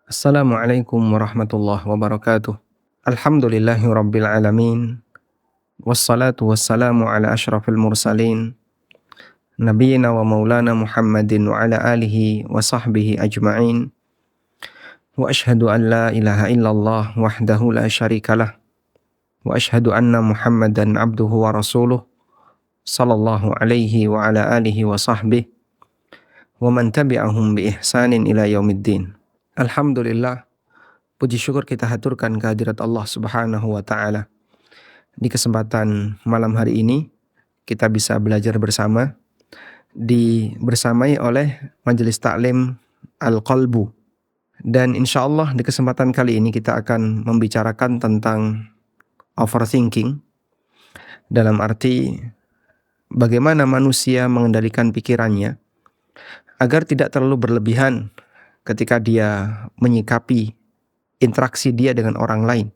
Assalamualaikum warahmatullahi wabarakatuh. Alhamdulillahi rabbil alamin. Wassalatu wassalamu ala ashrafil mursalin. Nabiyyina wa maulana Muhammadin wa ala alihi wa sahbihi ajma'in. Wa ashhadu an la ilaha illallah wahdahu la syarikalah. Wa ashhadu anna Muhammadan abduhu wa rasuluh. Sallallahu alaihi wa ala alihi wa sahbihi. Wa man tabi'ahum bi ihsanin ila yaumiddin. Alhamdulillah, puji syukur kita haturkan kehadirat Allah Subhanahu wa Ta'ala. Di kesempatan malam hari ini, kita bisa belajar bersama, bersamai oleh Majelis Taklim Al-Qalbu. Dan insya Allah di kesempatan kali ini kita akan membicarakan tentang overthinking, dalam arti bagaimana manusia mengendalikan pikirannya agar tidak terlalu berlebihan ketika dia menyikapi interaksi dia dengan orang lain.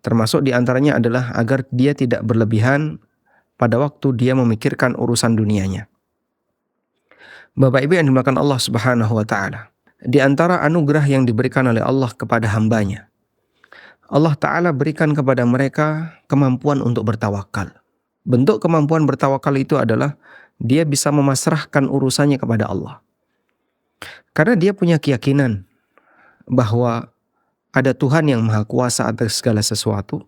Termasuk diantaranya adalah agar dia tidak berlebihan pada waktu dia memikirkan urusan dunianya. Bapak Ibu yang dimuliakan Allah Subhanahu wa Ta'ala, di antara anugerah yang diberikan oleh Allah kepada hambanya, Allah Ta'ala berikan kepada mereka kemampuan untuk bertawakal. Bentuk kemampuan bertawakal itu adalah dia bisa memasrahkan urusannya kepada Allah. Karena dia punya keyakinan bahwa ada Tuhan yang Maha Kuasa atas segala sesuatu,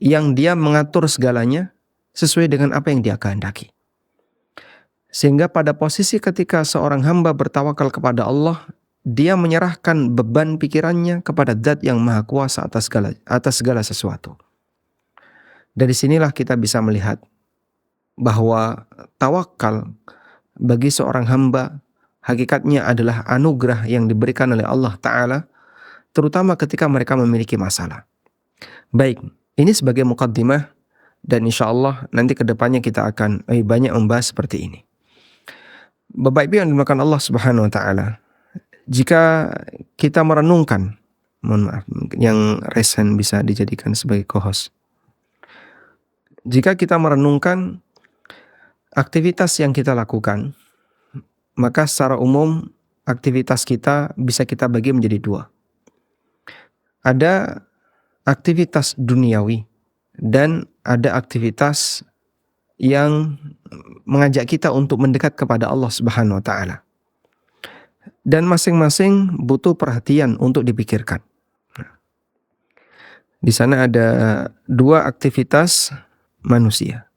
yang dia mengatur segalanya sesuai dengan apa yang dia kehendaki. Sehingga pada posisi ketika seorang hamba bertawakal kepada Allah, dia menyerahkan beban pikirannya kepada Zat yang Maha Kuasa atas segala sesuatu. Dari sinilah kita bisa melihat bahwa tawakal bagi seorang hamba hakikatnya adalah anugerah yang diberikan oleh Allah Ta'ala, terutama ketika mereka memiliki masalah. Baik, ini sebagai muqaddimah, dan insya Allah nanti kedepannya kita akan lebih banyak membahas seperti ini. Bapak Ibu yang dimuliakan Allah Subhanahu wa Ta'ala, jika kita merenungkan, mohon maaf, yang resen bisa dijadikan sebagai co-host. Jika kita merenungkan aktivitas yang kita lakukan, maka secara umum aktivitas kita bisa kita bagi menjadi dua. Ada aktivitas duniawi dan ada aktivitas yang mengajak kita untuk mendekat kepada Allah Subhanahu wa Ta'ala. Dan masing-masing butuh perhatian untuk dipikirkan. Di sana ada dua aktivitas manusia.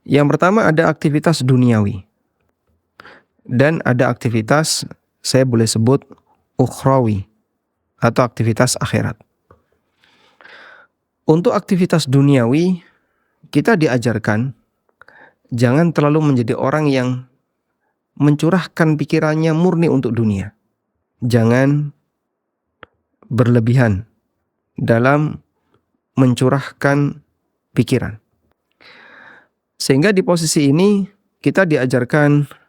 Yang pertama ada aktivitas duniawi. Dan ada aktivitas, saya boleh sebut ukhrawi, atau aktivitas akhirat. Untuk aktivitas duniawi, kita diajarkan jangan terlalu menjadi orang yang mencurahkan pikirannya murni untuk dunia. Jangan berlebihan dalam mencurahkan pikiran. Sehingga di posisi ini kita diajarkan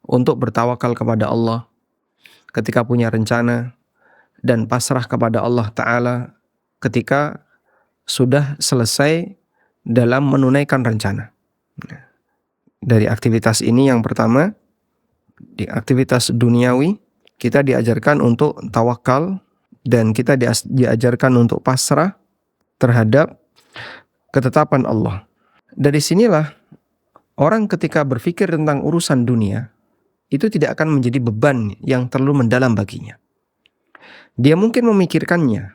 untuk bertawakal kepada Allah ketika punya rencana dan pasrah kepada Allah Ta'ala ketika sudah selesai dalam menunaikan rencana. Dari aktivitas ini yang pertama, di aktivitas duniawi, kita diajarkan untuk tawakal dan kita diajarkan untuk pasrah terhadap ketetapan Allah. Dari sinilah orang ketika berpikir tentang urusan dunia, itu tidak akan menjadi beban yang terlalu mendalam baginya. Dia mungkin memikirkannya,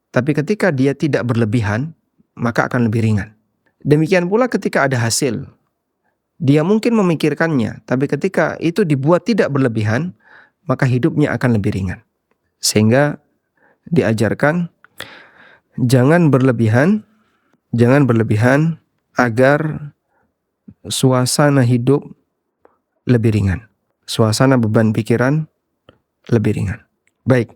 tapi ketika dia tidak berlebihan, maka akan lebih ringan. Demikian pula ketika ada hasil, dia mungkin memikirkannya, tapi ketika itu dibuat tidak berlebihan, maka hidupnya akan lebih ringan. Sehingga diajarkan jangan berlebihan agar suasana hidup lebih ringan. Suasana beban pikiran lebih ringan. Baik.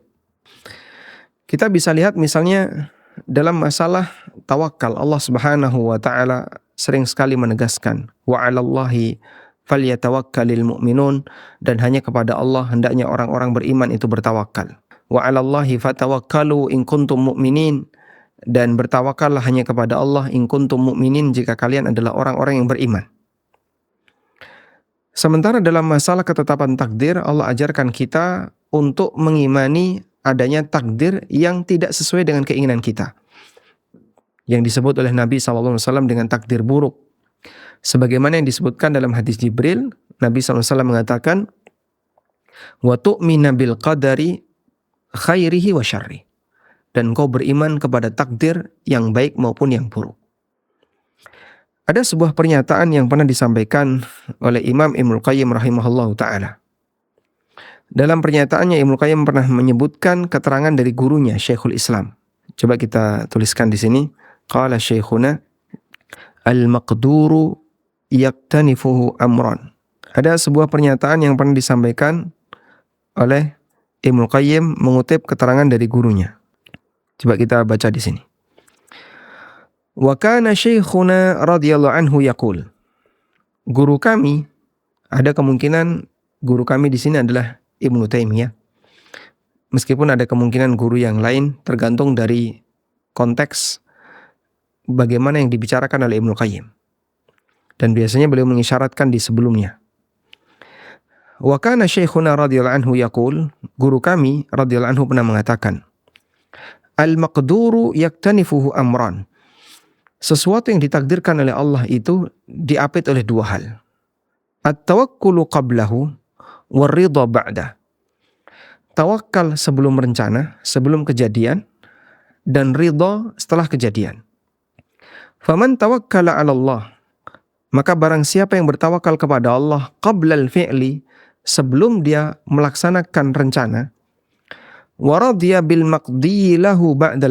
Kita bisa lihat misalnya dalam masalah tawakal, Allah Subhanahu wa Ta'ala sering sekali menegaskan wa 'alallahi falyatawakkalul mu'minun, dan hanya kepada Allah hendaknya orang-orang beriman itu bertawakal. Wa 'alallahi fatawakkalu in kuntum mu'minin, dan bertawakallah hanya kepada Allah in kuntum mu'minin jika kalian adalah orang-orang yang beriman. Sementara dalam masalah ketetapan takdir, Allah ajarkan kita untuk mengimani adanya takdir yang tidak sesuai dengan keinginan kita, yang disebut oleh Nabi SAW dengan takdir buruk. Sebagaimana yang disebutkan dalam hadis Jibril, Nabi SAW mengatakan, wa tu'mina bil qadari khairihi wa syarri, dan kau beriman kepada takdir yang baik maupun yang buruk. Ada sebuah pernyataan yang pernah disampaikan oleh Imam Ibnul Qayyim rahimahullahu ta'ala. Dalam pernyataannya, Ibnul Qayyim pernah menyebutkan keterangan dari gurunya, Syekhul Islam. Coba kita tuliskan di sini. Qala syekhuna, al-maqduru yaktanifuhu amran. Ada sebuah pernyataan yang pernah disampaikan oleh Ibnul Qayyim mengutip keterangan dari gurunya. Coba kita baca di sini. Wa kana syekhuna radhiyallahu anhu yaqul. Guru kami, ada kemungkinan guru kami di sini adalah Ibnu Taimiyah. Meskipun ada kemungkinan guru yang lain, tergantung dari konteks bagaimana yang dibicarakan oleh Ibnu Qayyim. Dan biasanya beliau mengisyaratkan di sebelumnya. Wa kana syekhuna radhiyallahu anhu yaqul, guru kami radhiyallahu anhu pernah mengatakan, al-maqduru yaktanifuhu amran. Sesuatu yang ditakdirkan oleh Allah itu diapit oleh dua hal. At-tawakkulu qablahu war-ridha ba'da. Tawakal sebelum rencana, sebelum kejadian, dan ridha setelah kejadian. Faman tawakkala 'ala Allah, maka barang siapa yang bertawakal kepada Allah qabla al-fi'li, sebelum dia melaksanakan rencana, wa radiya bil maqdi lahu ba'da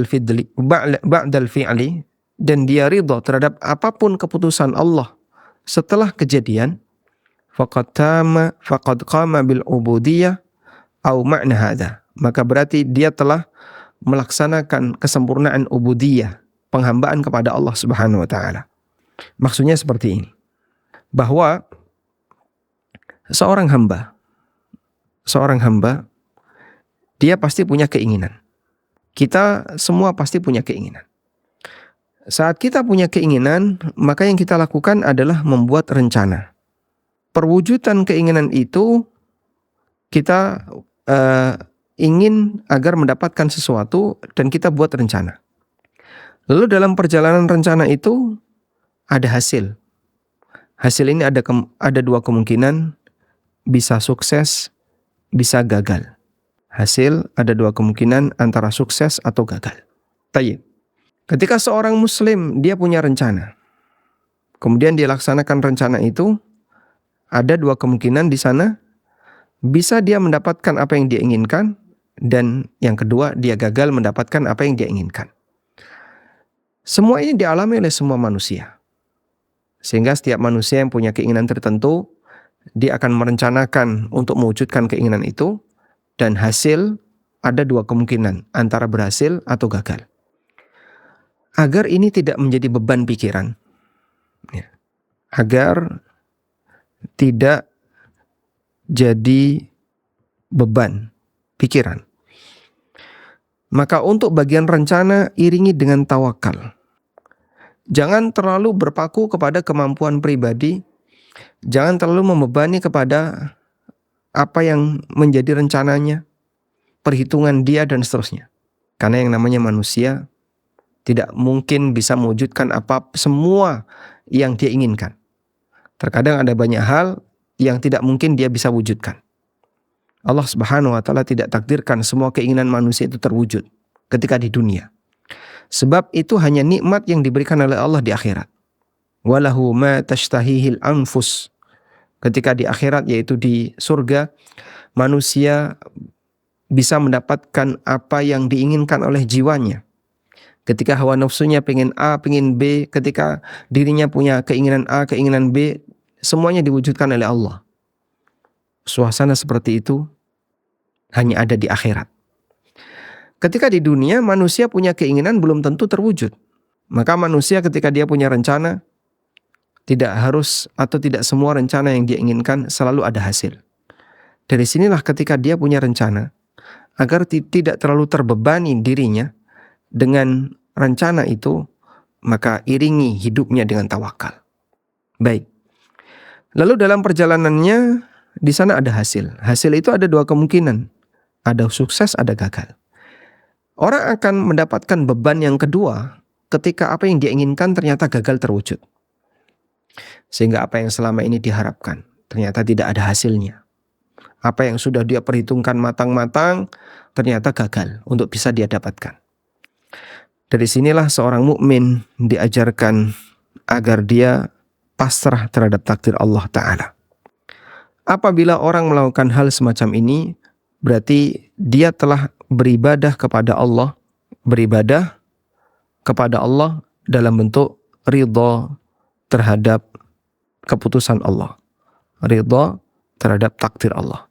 al-fi'li, dan dia ridha terhadap apapun keputusan Allah setelah kejadian, faqad qama bil ubudiyah au ma'na hadza, maka berarti dia telah melaksanakan kesempurnaan ubudiyah, penghambaan kepada Allah Subhanahu wa taala. Maksudnya seperti ini, bahwa seorang hamba dia pasti punya keinginan. Kita semua pasti punya keinginan. Saat kita punya keinginan, maka yang kita lakukan adalah membuat rencana. Perwujudan keinginan itu, kita ingin agar mendapatkan sesuatu dan kita buat rencana. Lalu dalam perjalanan rencana itu ada hasil. Hasil ini ada dua kemungkinan, bisa sukses, bisa gagal. Hasil ada dua kemungkinan antara sukses atau gagal. Tayyib. Ketika seorang muslim dia punya rencana, kemudian dia laksanakan rencana itu, ada dua kemungkinan di sana. Bisa dia mendapatkan apa yang dia inginkan, dan yang kedua dia gagal mendapatkan apa yang dia inginkan. Semua ini dialami oleh semua manusia. Sehingga setiap manusia yang punya keinginan tertentu, dia akan merencanakan untuk mewujudkan keinginan itu, dan hasil ada dua kemungkinan, antara berhasil atau gagal. Agar ini tidak menjadi beban pikiran, agar tidak jadi beban pikiran, maka untuk bagian rencana iringi dengan tawakal. Jangan terlalu berpaku kepada kemampuan pribadi, jangan terlalu membebani kepada apa yang menjadi rencananya, perhitungan dia dan seterusnya. Karena yang namanya manusia tidak mungkin bisa mewujudkan semua yang dia inginkan. Terkadang ada banyak hal yang tidak mungkin dia bisa wujudkan. Allah Subhanahu wa taala tidak takdirkan semua keinginan manusia itu terwujud ketika di dunia. Sebab itu hanya nikmat yang diberikan oleh Allah di akhirat. Walahu ma tashtahihil anfus. Ketika di akhirat, yaitu di surga, manusia bisa mendapatkan apa yang diinginkan oleh jiwanya. Ketika hawa nafsunya pengen A, pengen B, ketika dirinya punya keinginan A, keinginan B, semuanya diwujudkan oleh Allah. Suasana seperti itu hanya ada di akhirat. Ketika di dunia, manusia punya keinginan belum tentu terwujud. Maka manusia ketika dia punya rencana, tidak harus atau tidak semua rencana yang dia inginkan selalu ada hasil. Dari sinilah ketika dia punya rencana, agar tidak terlalu terbebani dirinya dengan rencana itu, maka iringi hidupnya dengan tawakal. Baik. Lalu dalam perjalanannya, di sana ada hasil. Hasil itu ada dua kemungkinan. Ada sukses, ada gagal. Orang akan mendapatkan beban yang kedua ketika apa yang dia inginkan ternyata gagal terwujud. Sehingga apa yang selama ini diharapkan ternyata tidak ada hasilnya. Apa yang sudah dia perhitungkan matang-matang ternyata gagal untuk bisa dia dapatkan. Dari sinilah seorang mukmin diajarkan agar dia pasrah terhadap takdir Allah Ta'ala. Apabila orang melakukan hal semacam ini, berarti dia telah beribadah kepada Allah dalam bentuk ridha terhadap keputusan Allah, ridha terhadap takdir Allah.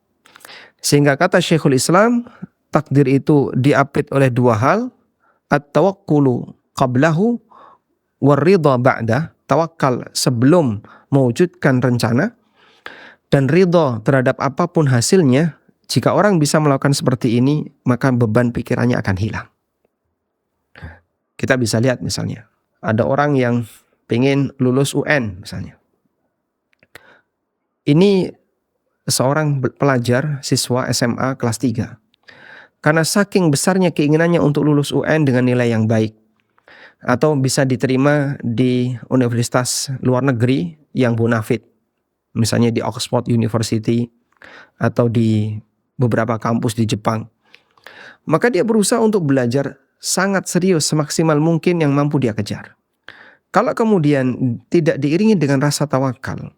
Sehingga kata Syekhul Islam, takdir itu diapit oleh dua hal, at-tawakkulu qablahu war-ridha ba'da, tawakal sebelum mewujudkan rencana, dan ridha terhadap apapun hasilnya. Jika orang bisa melakukan seperti ini, maka beban pikirannya akan hilang. Kita bisa lihat misalnya, ada orang yang pengen lulus UN misalnya. Ini seorang pelajar, siswa SMA kelas 3. Karena saking besarnya keinginannya untuk lulus UN dengan nilai yang baik, atau bisa diterima di universitas luar negeri yang bonafit, misalnya di Oxford University atau di beberapa kampus di Jepang, maka dia berusaha untuk belajar sangat serius semaksimal mungkin yang mampu dia kejar. Kalau kemudian tidak diiringi dengan rasa tawakal,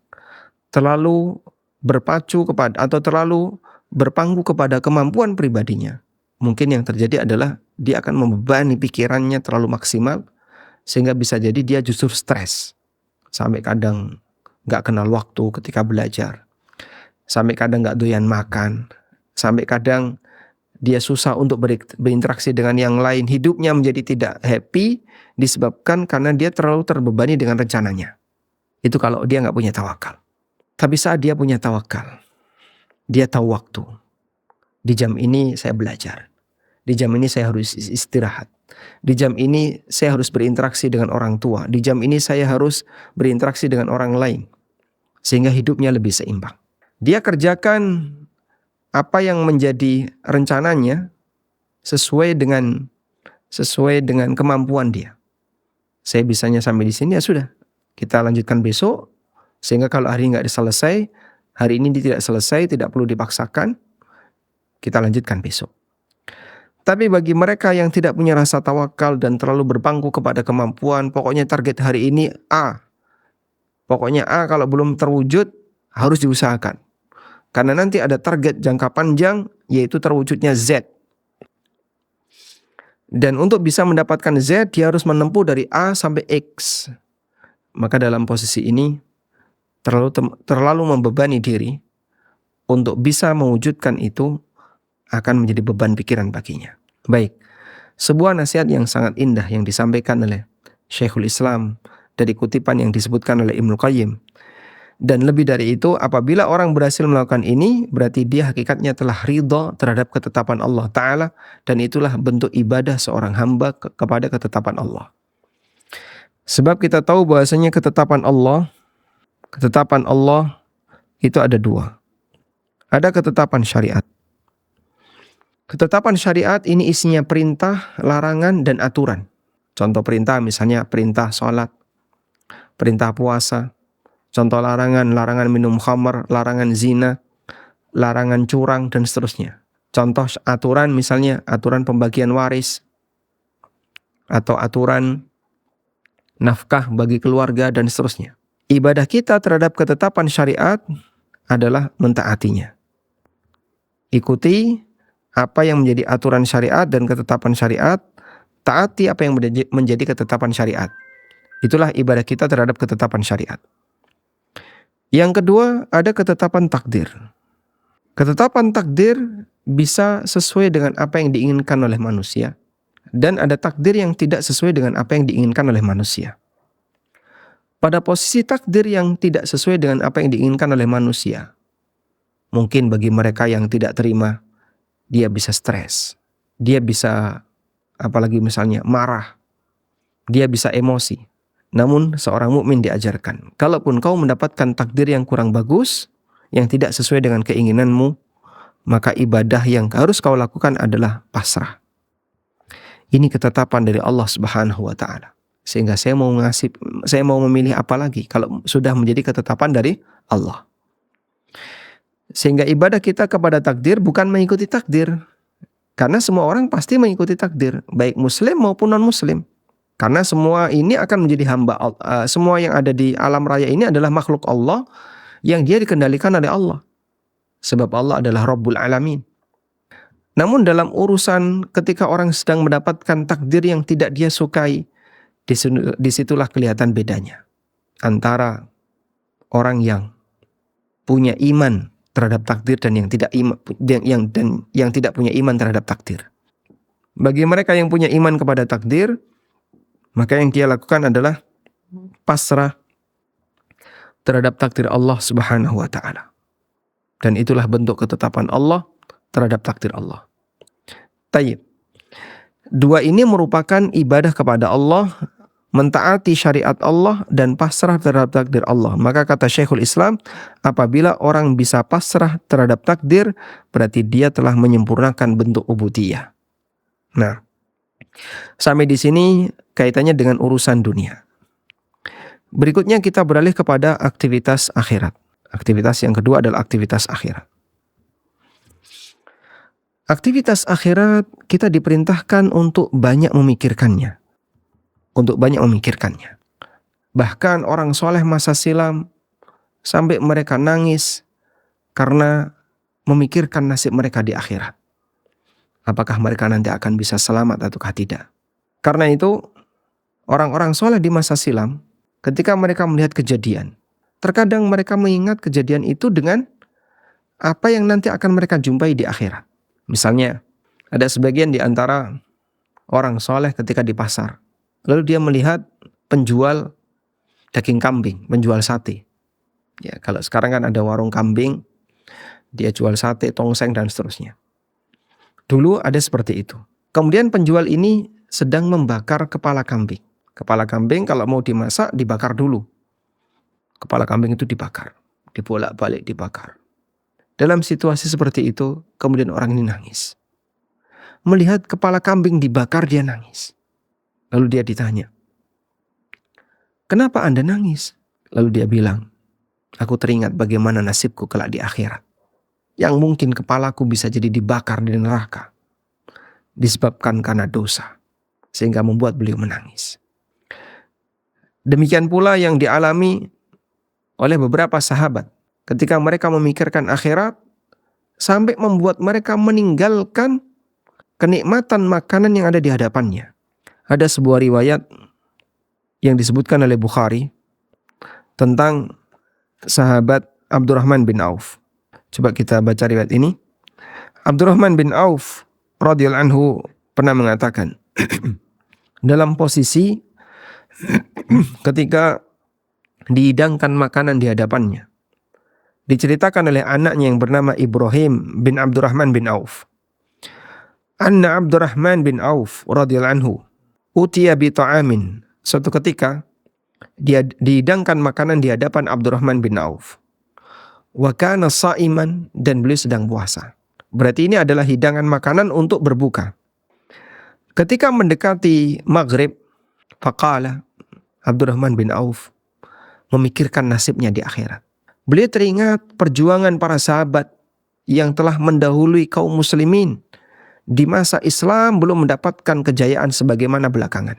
terlalu berpacu kepada atau terlalu berpangku kepada kemampuan pribadinya, mungkin yang terjadi adalah dia akan membebani pikirannya terlalu maksimal, sehingga bisa jadi dia justru stres, sampai kadang gak kenal waktu ketika belajar, sampai kadang gak doyan makan, sampai kadang dia susah untuk berinteraksi dengan yang lain, hidupnya menjadi tidak happy disebabkan karena dia terlalu terbebani dengan rencananya. Itu kalau dia gak punya tawakal. Tapi saat dia punya tawakal, dia tahu waktu. Di jam ini saya belajar. Di jam ini saya harus istirahat. Di jam ini saya harus berinteraksi dengan orang tua. Di jam ini saya harus berinteraksi dengan orang lain. Sehingga hidupnya lebih seimbang. Dia kerjakan apa yang menjadi rencananya sesuai dengan kemampuan dia. Saya bisanya sampai di sini, ya sudah. Kita lanjutkan besok. Sehingga kalau hari ini nggak selesai, hari ini tidak selesai, tidak perlu dipaksakan, kita lanjutkan besok. Tapi bagi mereka yang tidak punya rasa tawakal dan terlalu berpangku kepada kemampuan, pokoknya target hari ini A. Pokoknya A kalau belum terwujud, harus diusahakan. Karena nanti ada target jangka panjang, yaitu terwujudnya Z. Dan untuk bisa mendapatkan Z, dia harus menempuh dari A sampai X. Maka dalam posisi ini, terlalu membebani diri untuk bisa mewujudkan itu akan menjadi beban pikiran baginya. Baik, sebuah nasihat yang sangat indah yang disampaikan oleh Syekhul Islam dari kutipan yang disebutkan oleh Ibnu Qayyim. Dan lebih dari itu, apabila orang berhasil melakukan ini, berarti dia hakikatnya telah ridha terhadap ketetapan Allah Ta'ala, dan itulah bentuk ibadah seorang hamba kepada ketetapan Allah. Sebab kita tahu bahwasanya ketetapan Allah itu ada dua. Ada ketetapan syariat. Ketetapan syariat ini isinya perintah, larangan, dan aturan. Contoh perintah misalnya perintah sholat, perintah puasa. Contoh larangan minum khamar, larangan zina, larangan curang, dan seterusnya. Contoh aturan misalnya aturan pembagian waris, atau aturan nafkah bagi keluarga, dan seterusnya. Ibadah kita terhadap ketetapan syariat adalah mentaatinya. Ikuti apa yang menjadi aturan syariat dan ketetapan syariat, taati apa yang menjadi ketetapan syariat. Itulah ibadah kita terhadap ketetapan syariat. Yang kedua, ada ketetapan takdir. Ketetapan takdir bisa sesuai dengan apa yang diinginkan oleh manusia, dan ada takdir yang tidak sesuai dengan apa yang diinginkan oleh manusia. Pada posisi takdir yang tidak sesuai dengan apa yang diinginkan oleh manusia, mungkin bagi mereka yang tidak terima, dia bisa stres, dia bisa apalagi misalnya marah, dia bisa emosi. Namun seorang mukmin diajarkan, kalaupun kau mendapatkan takdir yang kurang bagus, yang tidak sesuai dengan keinginanmu, maka ibadah yang harus kau lakukan adalah pasrah. Ini ketetapan dari Allah Subhanahu wa taala. Sehingga saya mau memilih apa lagi kalau sudah menjadi ketetapan dari Allah. Sehingga ibadah kita kepada takdir bukan mengikuti takdir. Karena semua orang pasti mengikuti takdir, baik muslim maupun non-muslim. Karena semua ini akan menjadi hamba Allah. Semua yang ada di alam raya ini adalah makhluk Allah yang dia dikendalikan oleh Allah. Sebab Allah adalah Rabbul Alamin. Namun dalam urusan ketika orang sedang mendapatkan takdir yang tidak dia sukai, disitulah kelihatan bedanya antara orang yang punya iman terhadap takdir dan yang tidak punya iman terhadap takdir. Bagi mereka yang punya iman kepada takdir, maka yang dia lakukan adalah pasrah terhadap takdir Allah Subhanahu wa taala. Dan itulah bentuk ketetapan Allah terhadap takdir Allah. Tayyib. Dua ini merupakan ibadah kepada Allah, mentaati syariat Allah dan pasrah terhadap takdir Allah. Maka kata Syekhul Islam, apabila orang bisa pasrah terhadap takdir, berarti dia telah menyempurnakan bentuk ubudiyah. Nah, sampai di sini kaitannya dengan urusan dunia. Berikutnya kita beralih kepada aktivitas akhirat. Aktivitas yang kedua adalah aktivitas akhirat. Aktivitas akhirat kita diperintahkan untuk banyak memikirkannya. Bahkan orang soleh masa silam sampai mereka nangis karena memikirkan nasib mereka di akhirat. Apakah mereka nanti akan bisa selamat ataukah tidak? Karena itu orang-orang soleh di masa silam ketika mereka melihat kejadian, terkadang mereka mengingat kejadian itu dengan apa yang nanti akan mereka jumpai di akhirat. Misalnya, ada sebagian di antara orang soleh ketika di pasar. Lalu dia melihat penjual daging kambing, menjual sate. Ya, kalau sekarang kan ada warung kambing, dia jual sate, tongseng, dan seterusnya. Dulu ada seperti itu. Kemudian penjual ini sedang membakar kepala kambing. Kepala kambing kalau mau dimasak, dibakar dulu. Kepala kambing itu dibakar, dibolak-balik dibakar. Dalam situasi seperti itu, kemudian orang ini nangis. Melihat kepala kambing dibakar, dia nangis. Lalu dia ditanya, "Kenapa Anda nangis?" Lalu dia bilang, "Aku teringat bagaimana nasibku kelak di akhirat. Yang mungkin kepalaku bisa jadi dibakar di neraka. Disebabkan karena dosa." Sehingga membuat beliau menangis. Demikian pula yang dialami oleh beberapa sahabat. Ketika mereka memikirkan akhirat, sampai membuat mereka meninggalkan kenikmatan makanan yang ada di hadapannya. Ada sebuah riwayat yang disebutkan oleh Bukhari tentang sahabat Abdurrahman bin Auf. Coba kita baca riwayat ini. Abdurrahman bin Auf radhiyallahu anhu pernah mengatakan, dalam posisi ketika dihidangkan makanan di hadapannya, diceritakan oleh anaknya yang bernama Ibrahim bin Abdurrahman bin Auf. Anna Abdurrahman bin Auf radhiyallahu anhu utiya bi ta'amin. Suatu ketika dia dihidangkan makanan di hadapan Abdurrahman bin Auf. Wa kana sha'iman, dan beliau sedang puasa. Berarti ini adalah hidangan makanan untuk berbuka. Ketika mendekati maghrib, faqala, Abdurrahman bin Auf memikirkan nasibnya di akhirat. Beliau teringat perjuangan para sahabat yang telah mendahului kaum muslimin di masa Islam belum mendapatkan kejayaan sebagaimana belakangan.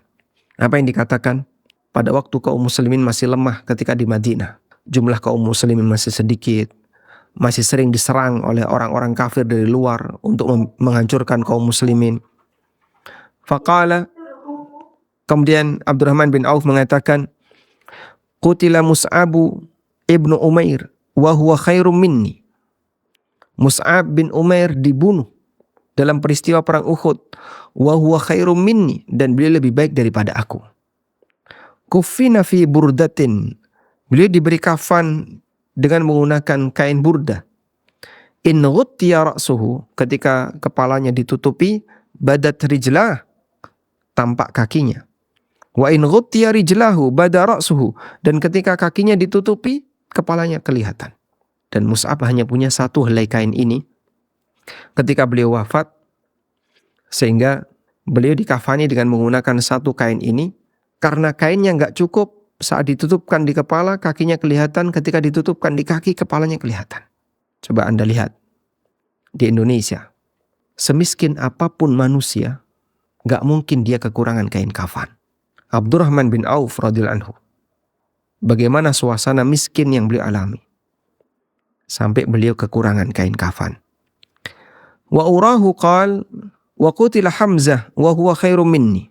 Apa yang dikatakan? Pada waktu kaum muslimin masih lemah ketika di Madinah. Jumlah kaum muslimin masih sedikit. Masih sering diserang oleh orang-orang kafir dari luar untuk menghancurkan kaum muslimin. Faqala, kemudian Abdurrahman bin Auf mengatakan, Qutila Mus'abu ibnu Umair wa huwa khairum minni. Mus'ab bin Umair dibunuh dalam peristiwa perang Uhud. Wa huwa khairum minni, dan beliau lebih baik daripada aku. Kuffina fi burdatin, beliau diberi kafan dengan menggunakan kain burdah. In ghuttiya ra'suhu, ketika kepalanya ditutupi, badat rijlah, tampak kakinya. Wa in ghuttiya rijlahu bada ra'suhu, dan ketika kakinya ditutupi, kepalanya kelihatan. Dan Mus'ab hanya punya satu helai kain ini ketika beliau wafat, sehingga Beliau dikafani dengan menggunakan satu kain ini, karena kainnya nggak cukup, saat ditutupkan di kepala, kakinya kelihatan, ketika ditutupkan di kaki, kepalanya kelihatan. Coba Anda lihat, di Indonesia, semiskin apapun manusia, nggak mungkin dia kekurangan kain kafan. Abdurrahman bin Auf radhiyallahu anhu, bagaimana suasana miskin yang beliau alami, sampai beliau kekurangan kain kafan. Wa urahu qal wa qutila Hamzah wa huwa khairum minni.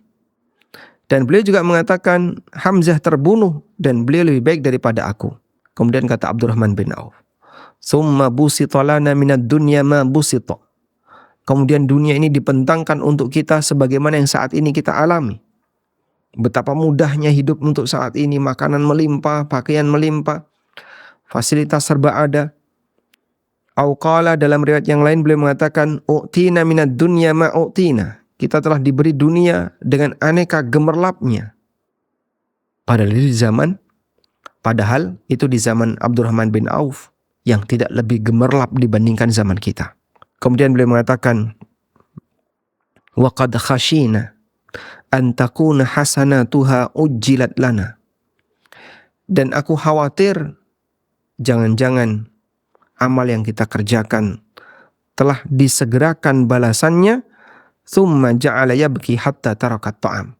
Dan beliau juga mengatakan Hamzah terbunuh dan beliau lebih baik daripada aku. Kemudian kata Abdurrahman bin Auf, "Tsumma busita lana minad dunya ma busita." Kemudian dunia ini dibentangkan untuk kita sebagaimana yang saat ini kita alami. Betapa mudahnya hidup untuk saat ini, makanan melimpah, pakaian melimpah, fasilitas serba ada. Au qala, dalam riwayat yang lain beliau mengatakan, "U'tina minad dunya ma u'tina." Kita telah diberi dunia dengan aneka gemerlapnya. Padahal itu di zaman Abdurrahman bin Auf yang tidak lebih gemerlap dibandingkan zaman kita. Kemudian beliau mengatakan, "Wa qad khashina an takuna hasanatuha ujjilat lana." Dan aku khawatir jangan-jangan amal yang kita kerjakan telah disegerakan balasannya. Tsumma ja'ala yabki hatta tarakat ta'am.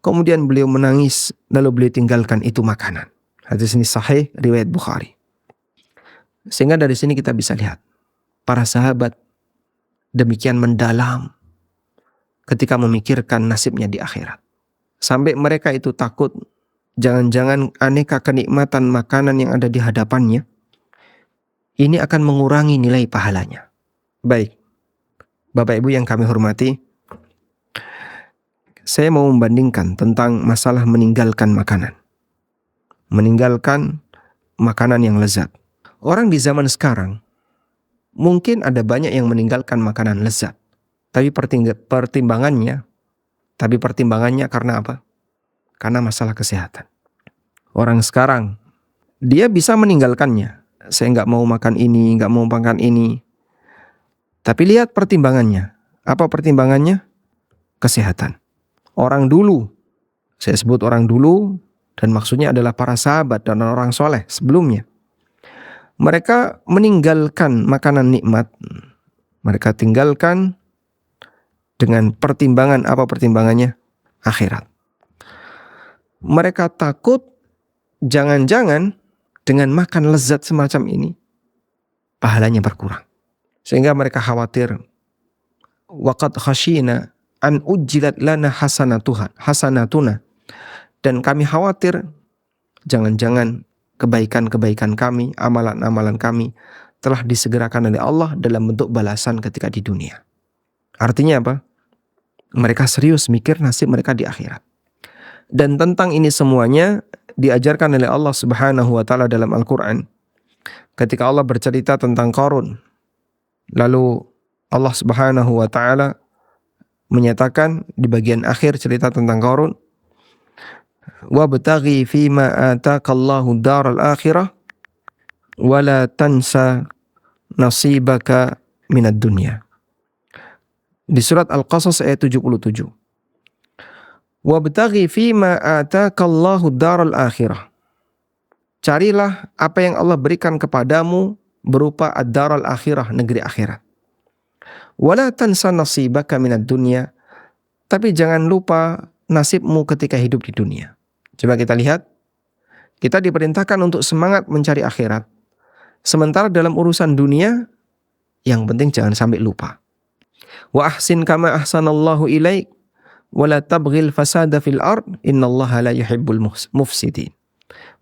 Kemudian beliau menangis, lalu beliau tinggalkan itu makanan. Hadis ini sahih riwayat Bukhari. Sehingga dari sini kita bisa lihat para sahabat demikian mendalam ketika memikirkan nasibnya di akhirat. Sampai mereka itu takut jangan-jangan aneka kenikmatan makanan yang ada di hadapannya ini akan mengurangi nilai pahalanya. Baik, Bapak Ibu yang kami hormati, saya mau membandingkan tentang masalah meninggalkan makanan. Meninggalkan makanan yang lezat. Orang di zaman sekarang, mungkin ada banyak yang meninggalkan makanan lezat. Tapi pertimbangannya karena apa? Karena masalah kesehatan. Orang sekarang, dia bisa meninggalkannya. Saya nggak mau makan ini, nggak mau makan ini. Tapi lihat pertimbangannya. Apa pertimbangannya? Kesehatan. Orang dulu, saya sebut orang dulu, dan maksudnya adalah para sahabat dan orang soleh sebelumnya. Mereka meninggalkan makanan nikmat. Mereka tinggalkan dengan pertimbangan, apa pertimbangannya? Akhirat. Mereka takut jangan-jangan dengan makan lezat semacam ini, pahalanya berkurang. Sehingga mereka khawatir, waqad khashina an ujjilat lana hasanatuna. Dan kami khawatir jangan-jangan kebaikan-kebaikan kami, amalan-amalan kami telah disegerakan oleh Allah dalam bentuk balasan ketika di dunia. Artinya apa? Mereka serius mikir nasib mereka di akhirat. Dan tentang ini semuanya diajarkan oleh Allah Subhanahu wa taala dalam Al-Qur'an. Ketika Allah bercerita tentang Qarun, lalu Allah Subhanahu wa taala menyatakan di bagian akhir cerita tentang Qarun, "Wabtaghi fima ataakallahu daral akhirah wa la tansa nasibaka minad dunya." Di surat Al-Qasas ayat 77. "Wabtaghi fima ataakallahu daral akhirah." Carilah apa yang Allah berikan kepadamu berupa ad-daral akhirah, negeri akhirat. Wala tansa nasibaka minad dunya, tapi jangan lupa nasibmu ketika hidup di dunia. Coba kita lihat, kita diperintahkan untuk semangat mencari akhirat. Sementara dalam urusan dunia, yang penting jangan sampai lupa. Wa ahsin kama ahsanallahu ilaik, wala tabghil fasada fil ard, innallaha la yuhibbul mufsidin.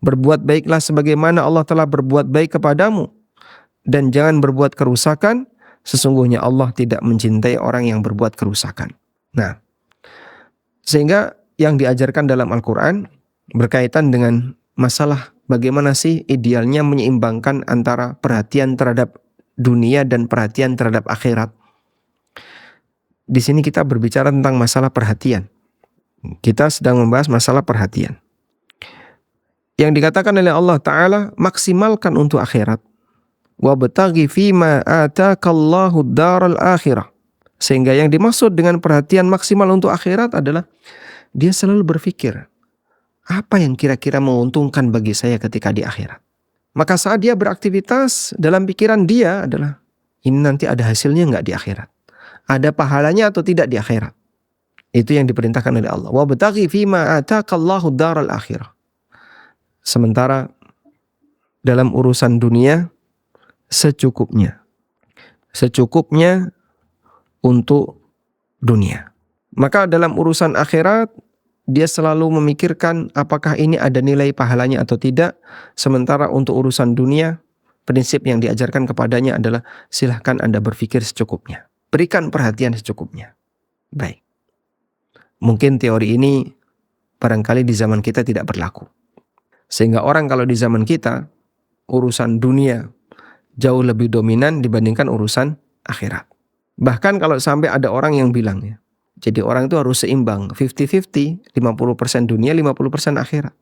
Berbuat baiklah sebagaimana Allah telah berbuat baik kepadamu, dan jangan berbuat kerusakan, sesungguhnya Allah tidak mencintai orang yang berbuat kerusakan. Nah, sehingga yang diajarkan dalam Al-Quran berkaitan dengan masalah bagaimana sih idealnya menyeimbangkan antara perhatian terhadap dunia dan perhatian terhadap akhirat. Di sini kita berbicara tentang masalah perhatian. Kita sedang membahas masalah perhatian. Yang dikatakan oleh Allah Ta'ala, maksimalkan untuk akhirat. Wabtaghi fima ataakallahu daral akhirah. Sehingga yang dimaksud dengan perhatian maksimal untuk akhirat adalah dia selalu berpikir, apa yang kira-kira menguntungkan bagi saya ketika di akhirat. Maka saat dia beraktivitas, dalam pikiran dia adalah, ini nanti ada hasilnya nggak di akhirat? Ada pahalanya atau tidak di akhirat? Itu yang diperintahkan oleh Allah. Wabtaghi fima ataqallahu daral akhirah. Sementara dalam urusan dunia, secukupnya. Secukupnya untuk dunia. Maka dalam urusan akhirat, dia selalu memikirkan apakah ini ada nilai pahalanya atau tidak. Sementara untuk urusan dunia, prinsip yang diajarkan kepadanya adalah silahkan Anda berpikir secukupnya. Berikan perhatian secukupnya. Baik. Mungkin teori ini barangkali di zaman kita tidak berlaku. Sehingga orang kalau di zaman kita, urusan dunia jauh lebih dominan dibandingkan urusan akhirat. Bahkan kalau sampai ada orang yang bilang ya, jadi orang itu harus seimbang, 50-50, 50% dunia, 50% akhirat.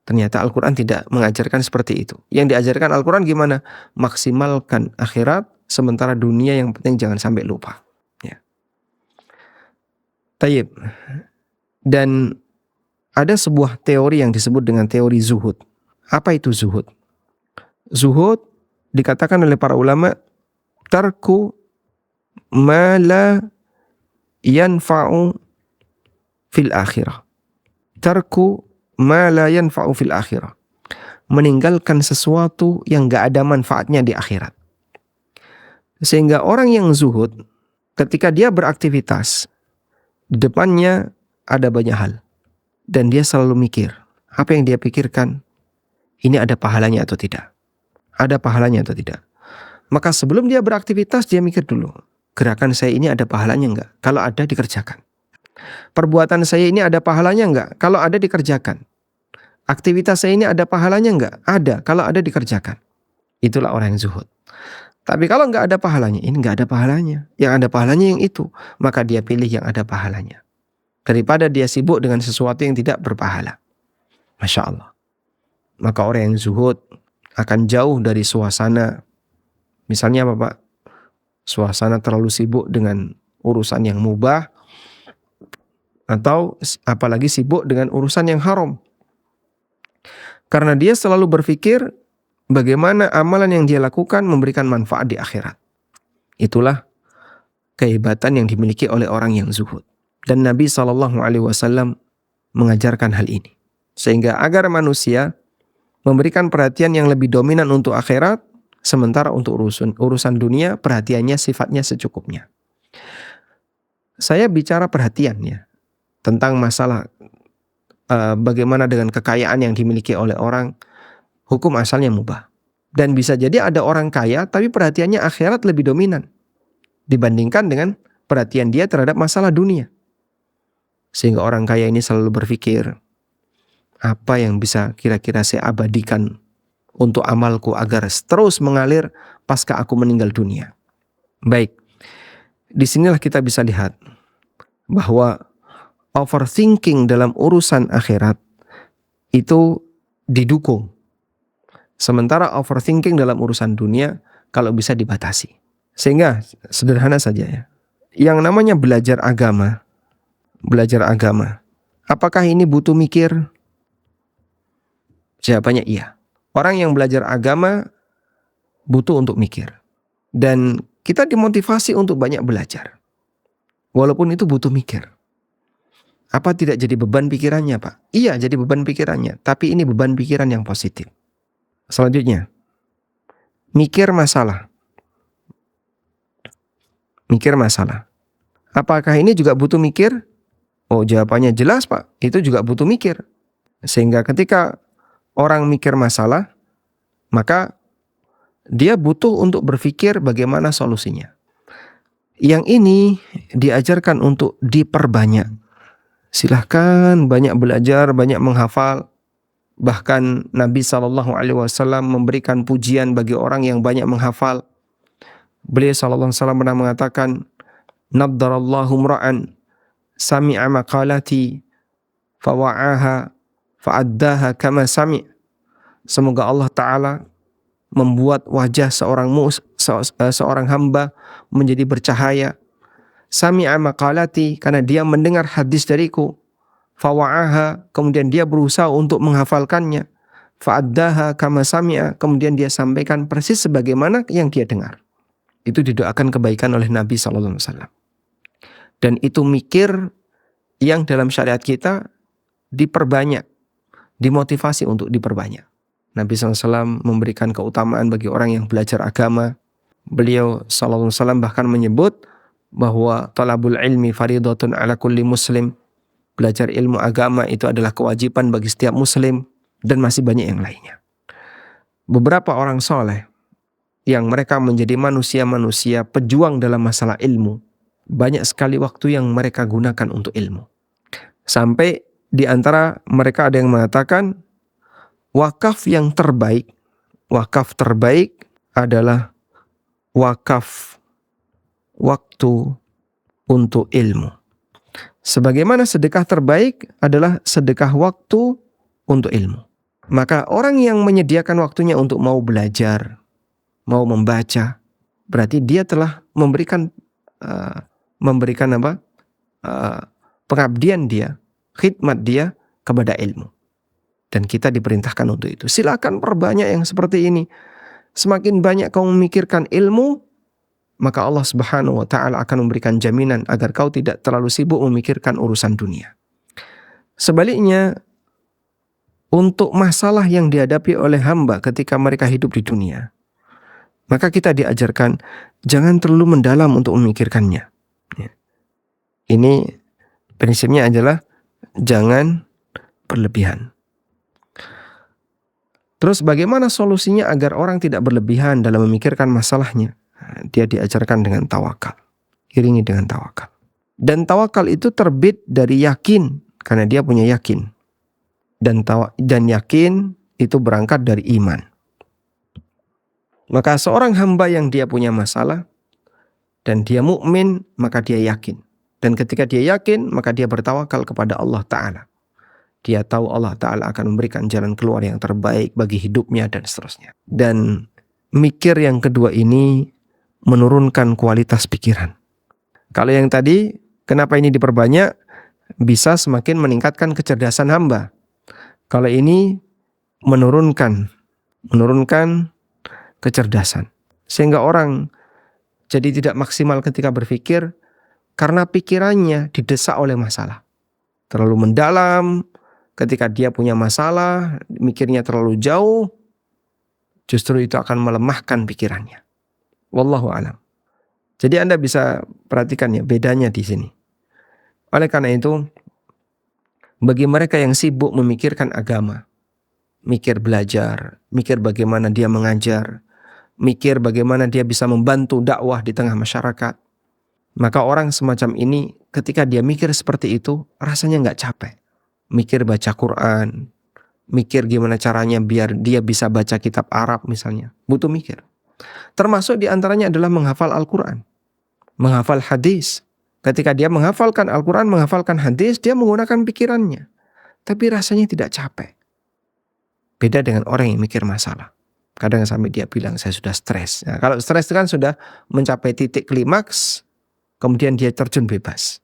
Ternyata Al-Quran tidak mengajarkan seperti itu. Yang diajarkan Al-Quran gimana? Maksimalkan akhirat, sementara dunia yang penting jangan sampai lupa. Ya. Tayyib. Dan ada sebuah teori yang disebut dengan teori zuhud. Apa itu zuhud? Zuhud dikatakan oleh para ulama, tarku ma la yanfa'u fil akhirah. Tarku ma la yanfa'u fil akhirah. Meninggalkan sesuatu yang gak ada manfaatnya di akhirat. Sehingga orang yang zuhud, ketika dia beraktivitas, di depannya ada banyak hal. Dan dia selalu mikir, apa yang dia pikirkan, ini ada pahalanya atau tidak? Ada pahalanya atau tidak? Maka sebelum dia beraktivitas, dia mikir dulu, gerakan saya ini ada pahalanya enggak? Kalau ada, dikerjakan. Perbuatan saya ini ada pahalanya enggak? Kalau ada, dikerjakan. Aktivitas saya ini ada pahalanya enggak? Ada, kalau ada, dikerjakan. Itulah orang yang zuhud. Tapi kalau enggak ada pahalanya, ini enggak ada pahalanya. Yang ada pahalanya yang itu. Maka dia pilih yang ada pahalanya. Daripada dia sibuk dengan sesuatu yang tidak berpahala. Masya Allah. Maka orang yang zuhud akan jauh dari suasana. Misalnya apa Pak? Suasana terlalu sibuk dengan urusan yang mubah. Atau apalagi sibuk dengan urusan yang haram. Karena dia selalu berpikir bagaimana amalan yang dia lakukan memberikan manfaat di akhirat. Itulah kehebatan yang dimiliki oleh orang yang zuhud. Dan Nabi SAW mengajarkan hal ini. Sehingga agar manusia memberikan perhatian yang lebih dominan untuk akhirat, sementara untuk urusan dunia perhatiannya sifatnya secukupnya. Saya bicara perhatian ya, tentang masalah bagaimana dengan kekayaan yang dimiliki oleh orang, hukum asalnya mubah. Dan bisa jadi ada orang kaya tapi perhatiannya akhirat lebih dominan dibandingkan dengan perhatian dia terhadap masalah dunia. Sehingga orang kaya ini selalu berpikir, apa yang bisa kira-kira saya abadikan untuk amalku agar terus mengalir pasca aku meninggal dunia. Baik, disinilah kita bisa lihat bahwa overthinking dalam urusan akhirat itu didukung. Sementara overthinking dalam urusan dunia kalau bisa dibatasi. Sehingga sederhana saja ya, yang namanya belajar agama, apakah ini butuh mikir? Jawabannya iya. Orang yang belajar agama butuh untuk mikir. Dan kita dimotivasi untuk banyak belajar. Walaupun itu butuh mikir. Apa tidak jadi beban pikirannya Pak? Iya jadi beban pikirannya. Tapi ini beban pikiran yang positif. Selanjutnya, mikir masalah. Mikir masalah. Apakah ini juga butuh mikir? Oh jawabannya jelas Pak. Itu juga butuh mikir. Sehingga ketika orang mikir masalah, maka dia butuh untuk berpikir bagaimana solusinya. Yang ini diajarkan untuk diperbanyak. Silahkan banyak belajar, banyak menghafal. Bahkan Nabi SAW memberikan pujian bagi orang yang banyak menghafal. Beliau SAW pernah mengatakan, Naddarallahu mra'an sami'a maqalati fawa'aha fa'addaha kama sami'. Semoga Allah Ta'ala membuat wajah seorang hamba menjadi bercahaya sami'a maqalati, karena dia mendengar hadis dariku, fawa'aha, kemudian dia berusaha untuk menghafalkannya, fa'addaha kama sami'a, kemudian dia sampaikan persis sebagaimana yang dia dengar. Itu didoakan kebaikan oleh Nabi SAW. Dan itu mikir yang dalam syariat kita diperbanyak, dimotivasi untuk diperbanyak. Nabi SAW memberikan keutamaan bagi orang yang belajar agama. Beliau SAW bahkan menyebut bahwa talabul ilmi faridatun ala kulli muslim. Belajar ilmu agama itu adalah kewajiban bagi setiap muslim, dan masih banyak yang lainnya. Beberapa orang soleh yang mereka menjadi manusia-manusia pejuang dalam masalah ilmu, banyak sekali waktu yang mereka gunakan untuk ilmu. Sampai di antara mereka ada yang mengatakan wakaf terbaik adalah wakaf waktu untuk ilmu. Sebagaimana sedekah terbaik adalah sedekah waktu untuk ilmu. Maka orang yang menyediakan waktunya untuk mau belajar, mau membaca, berarti dia telah memberikan pengabdian dia, khidmat dia kepada ilmu. Dan kita diperintahkan untuk itu. Silakan perbanyak yang seperti ini. Semakin banyak kau memikirkan ilmu, maka Allah Subhanahu wa ta'ala akan memberikan jaminan agar kau tidak terlalu sibuk memikirkan urusan dunia. Sebaliknya, untuk masalah yang dihadapi oleh hamba ketika mereka hidup di dunia, maka kita diajarkan jangan terlalu mendalam untuk memikirkannya. Ini prinsipnya adalah jangan berlebihan. Terus bagaimana solusinya agar orang tidak berlebihan dalam memikirkan masalahnya? Dia diajarkan dengan tawakal. Iringi dengan tawakal. Dan tawakal itu terbit dari yakin, karena dia punya yakin. Dan yakin itu berangkat dari iman. Maka seorang hamba yang dia punya masalah dan dia mukmin, maka dia yakin. Dan ketika dia yakin, maka dia bertawakal kepada Allah Ta'ala. Dia tahu Allah Ta'ala akan memberikan jalan keluar yang terbaik bagi hidupnya dan seterusnya. Dan mikir yang kedua ini menurunkan kualitas pikiran. Kalau yang tadi, kenapa ini diperbanyak? Bisa semakin meningkatkan kecerdasan hamba. Kalau ini menurunkan kecerdasan. Sehingga orang jadi tidak maksimal ketika berpikir karena pikirannya didesak oleh masalah. Terlalu mendalam. Ketika dia punya masalah, mikirnya terlalu jauh, justru itu akan melemahkan pikirannya. Wallahu a'lam. Jadi Anda bisa perhatikan ya bedanya di sini. Oleh karena itu, bagi mereka yang sibuk memikirkan agama, mikir belajar, mikir bagaimana dia mengajar, mikir bagaimana dia bisa membantu dakwah di tengah masyarakat, maka orang semacam ini ketika dia mikir seperti itu, rasanya nggak capek. Mikir baca Quran, mikir gimana caranya biar dia bisa baca kitab Arab misalnya. Butuh mikir. Termasuk diantaranya adalah menghafal Al-Quran, menghafal hadis. Ketika dia menghafalkan Al-Quran, menghafalkan hadis, dia menggunakan pikirannya. Tapi rasanya tidak capek. Beda dengan orang yang mikir masalah. Kadang sampai dia bilang, saya sudah stres. Nah, kalau stres itu kan sudah mencapai titik klimaks, kemudian dia terjun bebas.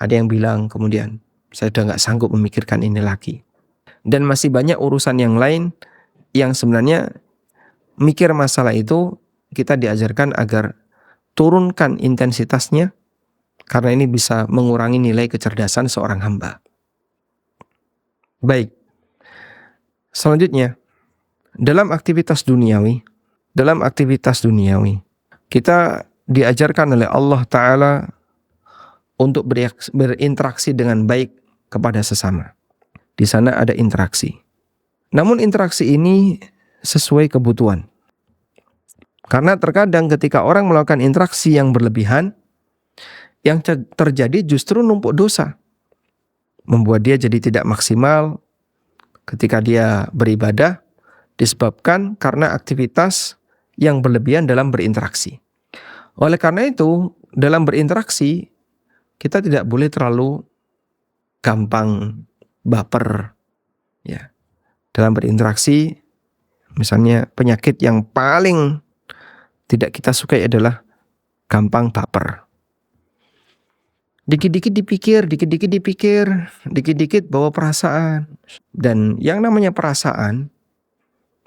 Ada yang bilang kemudian, saya sudah gak sanggup memikirkan ini lagi. Dan masih banyak urusan yang lain yang sebenarnya mikir masalah itu kita diajarkan agar turunkan intensitasnya, karena ini bisa mengurangi nilai kecerdasan seorang hamba. Baik. Selanjutnya, dalam aktivitas duniawi, kita diajarkan oleh Allah Ta'ala untuk berinteraksi dengan baik kepada sesama. Di sana ada interaksi. Namun interaksi ini sesuai kebutuhan. Karena terkadang ketika orang melakukan interaksi yang berlebihan, yang terjadi justru numpuk dosa. Membuat dia jadi tidak maksimal ketika dia beribadah, disebabkan karena aktivitas yang berlebihan dalam berinteraksi. Oleh karena itu, dalam berinteraksi, kita tidak boleh terlalu gampang baper. Ya. Dalam berinteraksi, misalnya penyakit yang paling tidak kita sukai adalah gampang baper. Dikit-dikit dipikir, dikit-dikit dipikir, dikit-dikit bawa perasaan. Dan yang namanya perasaan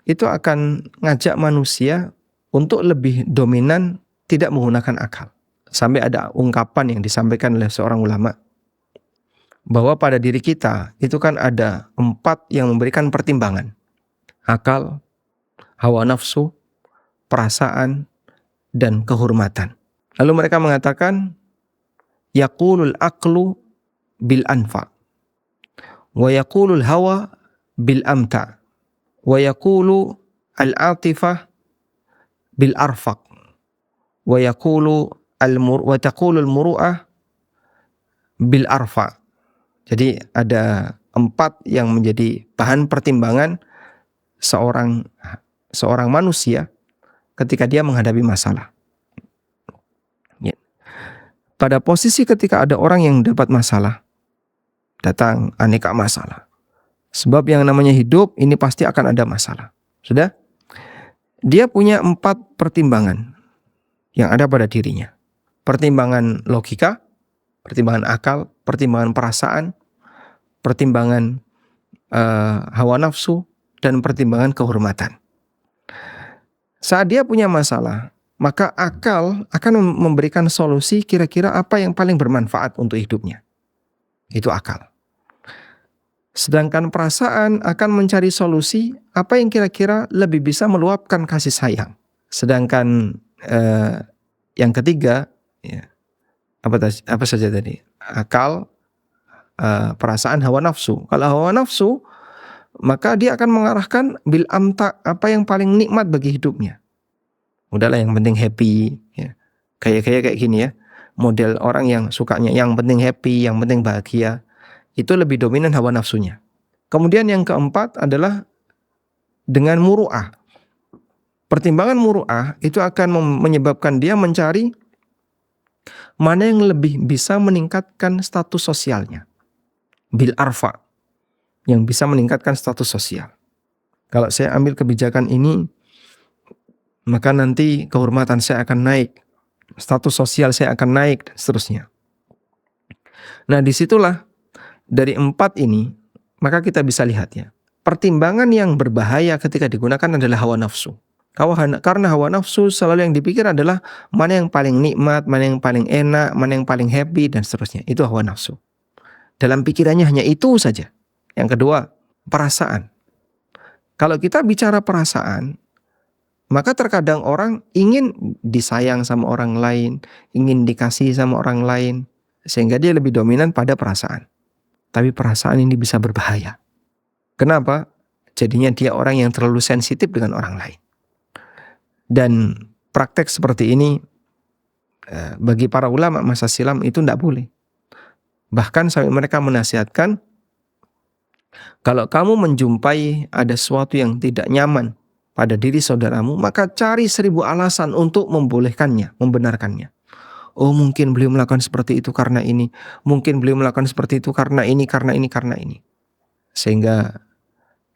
itu akan ngajak manusia untuk lebih dominan tidak menggunakan akal. Sampai ada ungkapan yang disampaikan oleh seorang ulama bahwa pada diri kita itu kan ada 4 yang memberikan pertimbangan. Akal, hawa nafsu, perasaan, dan kehormatan. Lalu mereka mengatakan yaqulul aqlu bil anfa wa yaqulul hawa bil amta wa yaqulu al atifah bil arfaq wa yaqulu wa taqulu al muru'ah bil arfa. Jadi ada 4 yang menjadi bahan pertimbangan seorang manusia ketika dia menghadapi masalah. Pada posisi ketika ada orang yang dapat masalah, datang aneka masalah. Sebab yang namanya hidup ini pasti akan ada masalah. Sudah? Dia punya 4 pertimbangan yang ada pada dirinya. Pertimbangan logika, pertimbangan akal, pertimbangan perasaan, pertimbangan hawa nafsu, dan pertimbangan kehormatan. Saat dia punya masalah, maka akal akan memberikan solusi kira-kira apa yang paling bermanfaat untuk hidupnya. Itu akal. Sedangkan perasaan akan mencari solusi apa yang kira-kira lebih bisa meluapkan kasih sayang. Sedangkan yang ketiga, ya, apa saja tadi? Akal, perasaan, hawa nafsu. Kalau hawa nafsu, maka dia akan mengarahkan bil amta, apa yang paling nikmat bagi hidupnya. Udahlah yang penting happy, ya. Kayak gini ya. Model orang yang sukanya yang penting happy, yang penting bahagia. Itu lebih dominan hawa nafsunya. Kemudian yang keempat adalah dengan muru'ah. Pertimbangan muru'ah itu akan menyebabkan dia mencari mana yang lebih bisa meningkatkan status sosialnya. Bil arfa, yang bisa meningkatkan status sosial. Kalau saya ambil kebijakan ini, maka nanti kehormatan saya akan naik, status sosial saya akan naik, dan seterusnya. Nah, disitulah dari 4 ini, maka kita bisa lihat ya, pertimbangan yang berbahaya ketika digunakan adalah hawa nafsu. Karena hawa nafsu selalu yang dipikir adalah mana yang paling nikmat, mana yang paling enak, mana yang paling happy, dan seterusnya. Itu hawa nafsu. Dalam pikirannya hanya itu saja. Yang kedua, perasaan. Kalau kita bicara perasaan, maka terkadang orang ingin disayang sama orang lain, ingin dikasih sama orang lain, sehingga dia lebih dominan pada perasaan. Tapi perasaan ini bisa berbahaya. Kenapa? Jadinya dia orang yang terlalu sensitif dengan orang lain. Dan praktek seperti ini bagi para ulama masa silam itu tidak boleh. Bahkan sampai mereka menasihatkan, kalau kamu menjumpai ada sesuatu yang tidak nyaman pada diri saudaramu, maka cari 1000 alasan untuk membolehkannya, membenarkannya. Oh, mungkin beliau melakukan seperti itu karena ini. Mungkin beliau melakukan seperti itu karena ini, karena ini, karena ini. Sehingga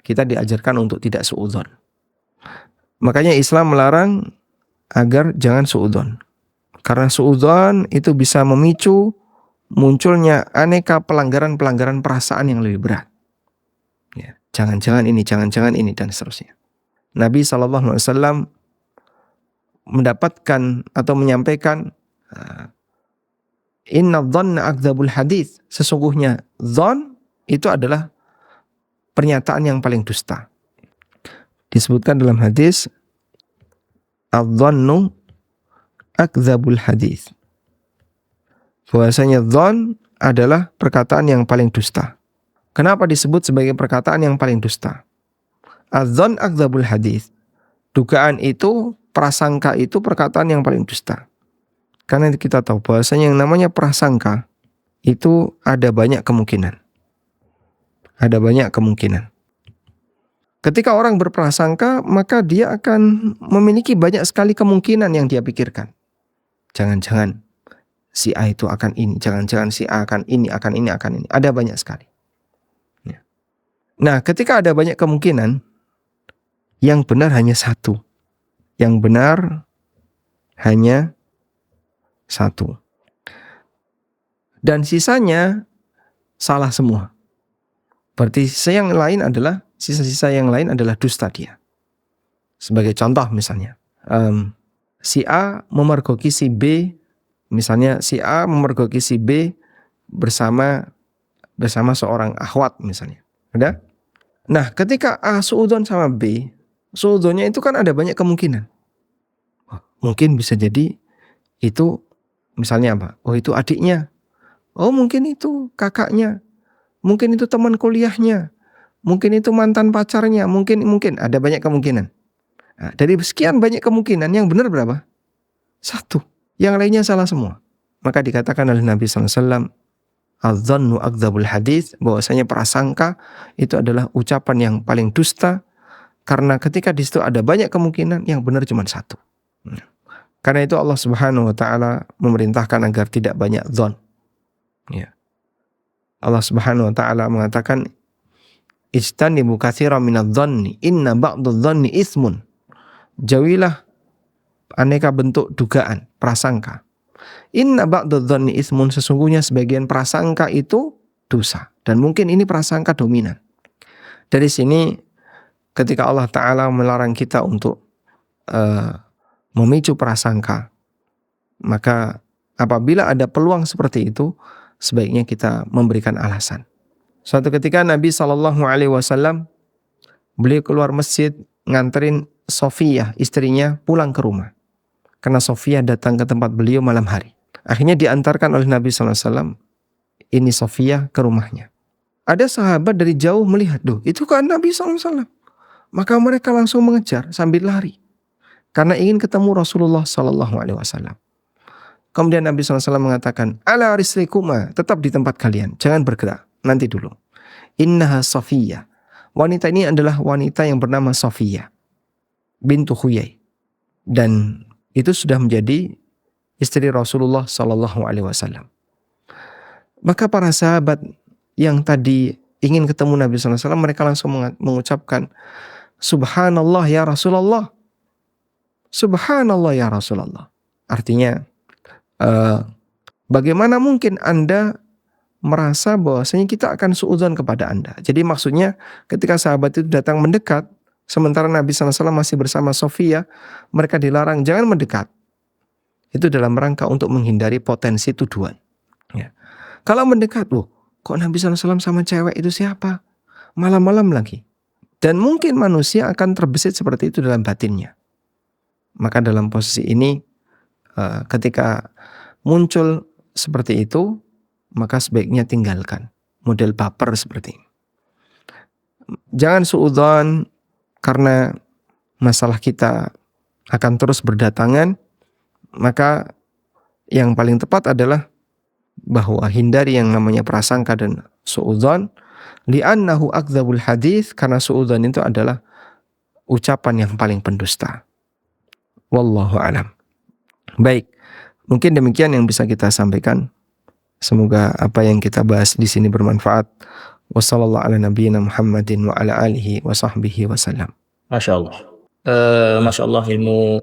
kita diajarkan untuk tidak suudzon. Makanya Islam melarang agar jangan suudzon. Karena suudzon itu bisa memicu munculnya aneka pelanggaran-pelanggaran perasaan yang lebih berat. Ya, jangan-jangan ini, dan seterusnya. Nabi SAW mendapatkan atau menyampaikan, inna dhanna akdzabul hadits. Sesungguhnya dzan itu adalah pernyataan yang paling dusta. Disebutkan dalam hadis, adz-dhannu akdzabul hadits. Bahwasanya dzan adalah perkataan yang paling dusta. Kenapa disebut sebagai perkataan yang paling dusta? Adz-dzan akdzabul hadits. Dugaan itu, prasangka itu perkataan yang paling dusta. Karena kita tahu bahwasanya yang namanya prasangka itu ada banyak kemungkinan. Ada banyak kemungkinan. Ketika orang berprasangka, maka dia akan memiliki banyak sekali kemungkinan yang dia pikirkan. Jangan-jangan si A itu akan ini, jangan-jangan si A akan ini, akan ini, akan ini. Ada banyak sekali. Ya. Nah, ketika ada banyak kemungkinan, yang benar hanya satu. Yang benar hanya satu. dan sisanya salah semua. Berarti sisa-sisa yang lain adalah dusta dia. Sebagai contoh misalnya, si A memergoki si B, misalnya si A memergoki si B bersama seorang akhwat misalnya. Ada? Nah, ketika A suudzon sama B, suudzonnya itu kan ada banyak kemungkinan. Mungkin bisa jadi itu misalnya apa? Oh, itu adiknya. Oh, mungkin itu kakaknya. Mungkin itu teman kuliahnya. Mungkin itu mantan pacarnya. Mungkin ada banyak kemungkinan. Nah, dari sekian banyak kemungkinan, yang benar berapa? 1. Yang lainnya salah semua. Maka dikatakan oleh Nabi SAW, adz-dzannu akdzabul hadits, bahwasanya prasangka itu adalah ucapan yang paling dusta, karena ketika di situ ada banyak kemungkinan, yang benar cuma 1. Karena itu Allah Subhanahu wa taala memerintahkan agar tidak banyak dzan. Ya. Allah Subhanahu wa taala mengatakan, ijtanibu katsiran minadz-dzanni inna ba'dadz-dzanni itsmun. Jauhilah aneka bentuk dugaan, prasangka. Inna ba'dadz-dzanni itsmun, sesungguhnya sebagian prasangka itu dosa, dan mungkin ini prasangka dominan. Dari sini ketika Allah taala melarang kita untuk memicu prasangka, maka apabila ada peluang seperti itu, sebaiknya kita memberikan alasan. Suatu ketika Nabi SAW, beliau keluar masjid nganterin Sofiyah, istrinya, pulang ke rumah. Karena Sofiyah datang ke tempat beliau malam hari. Akhirnya diantarkan oleh Nabi SAW, ini Sofiyah ke rumahnya. Ada sahabat dari jauh melihat, itu kan Nabi SAW. Maka mereka langsung mengejar sambil lari, karena ingin ketemu Rasulullah SAW. Kemudian Nabi SAW mengatakan, ala rislikuma, tetap di tempat kalian, jangan bergerak, nanti dulu. Innaha Sofiyah. Wanita ini adalah wanita yang bernama Sofiyah bintu Huyai, dan itu sudah menjadi istri Rasulullah SAW. Maka para sahabat yang tadi ingin ketemu Nabi SAW, mereka langsung mengucapkan, Subhanallah ya Rasulullah. Subhanallah ya Rasulullah. Artinya, bagaimana mungkin Anda merasa bahwasanya kita akan suudzon kepada Anda? Jadi maksudnya ketika sahabat itu datang mendekat, sementara Nabi SAW masih bersama Sofiyah, mereka dilarang jangan mendekat. Itu dalam rangka untuk menghindari potensi tuduhan. Ya. Kalau mendekat, kok Nabi SAW sama cewek itu siapa? Malam-malam lagi. Dan mungkin manusia akan terbesit seperti itu dalam batinnya. Maka dalam posisi ini, ketika muncul seperti itu, maka sebaiknya tinggalkan model baper seperti ini. Jangan suudzon, karena masalah kita akan terus berdatangan. Maka yang paling tepat adalah bahwa hindari yang namanya prasangka dan suudzon, li'annahu akdzabul hadits, karena suudzon itu adalah ucapan yang paling pendusta. Wallahu a'lam. Baik, mungkin demikian yang bisa kita sampaikan. Semoga apa yang kita bahas di sini bermanfaat. Wassallallahu ala nabiyyina Muhammadin wa ala alihi wa sahbihi wasallam. Masya Allah. Masya Allah, ilmu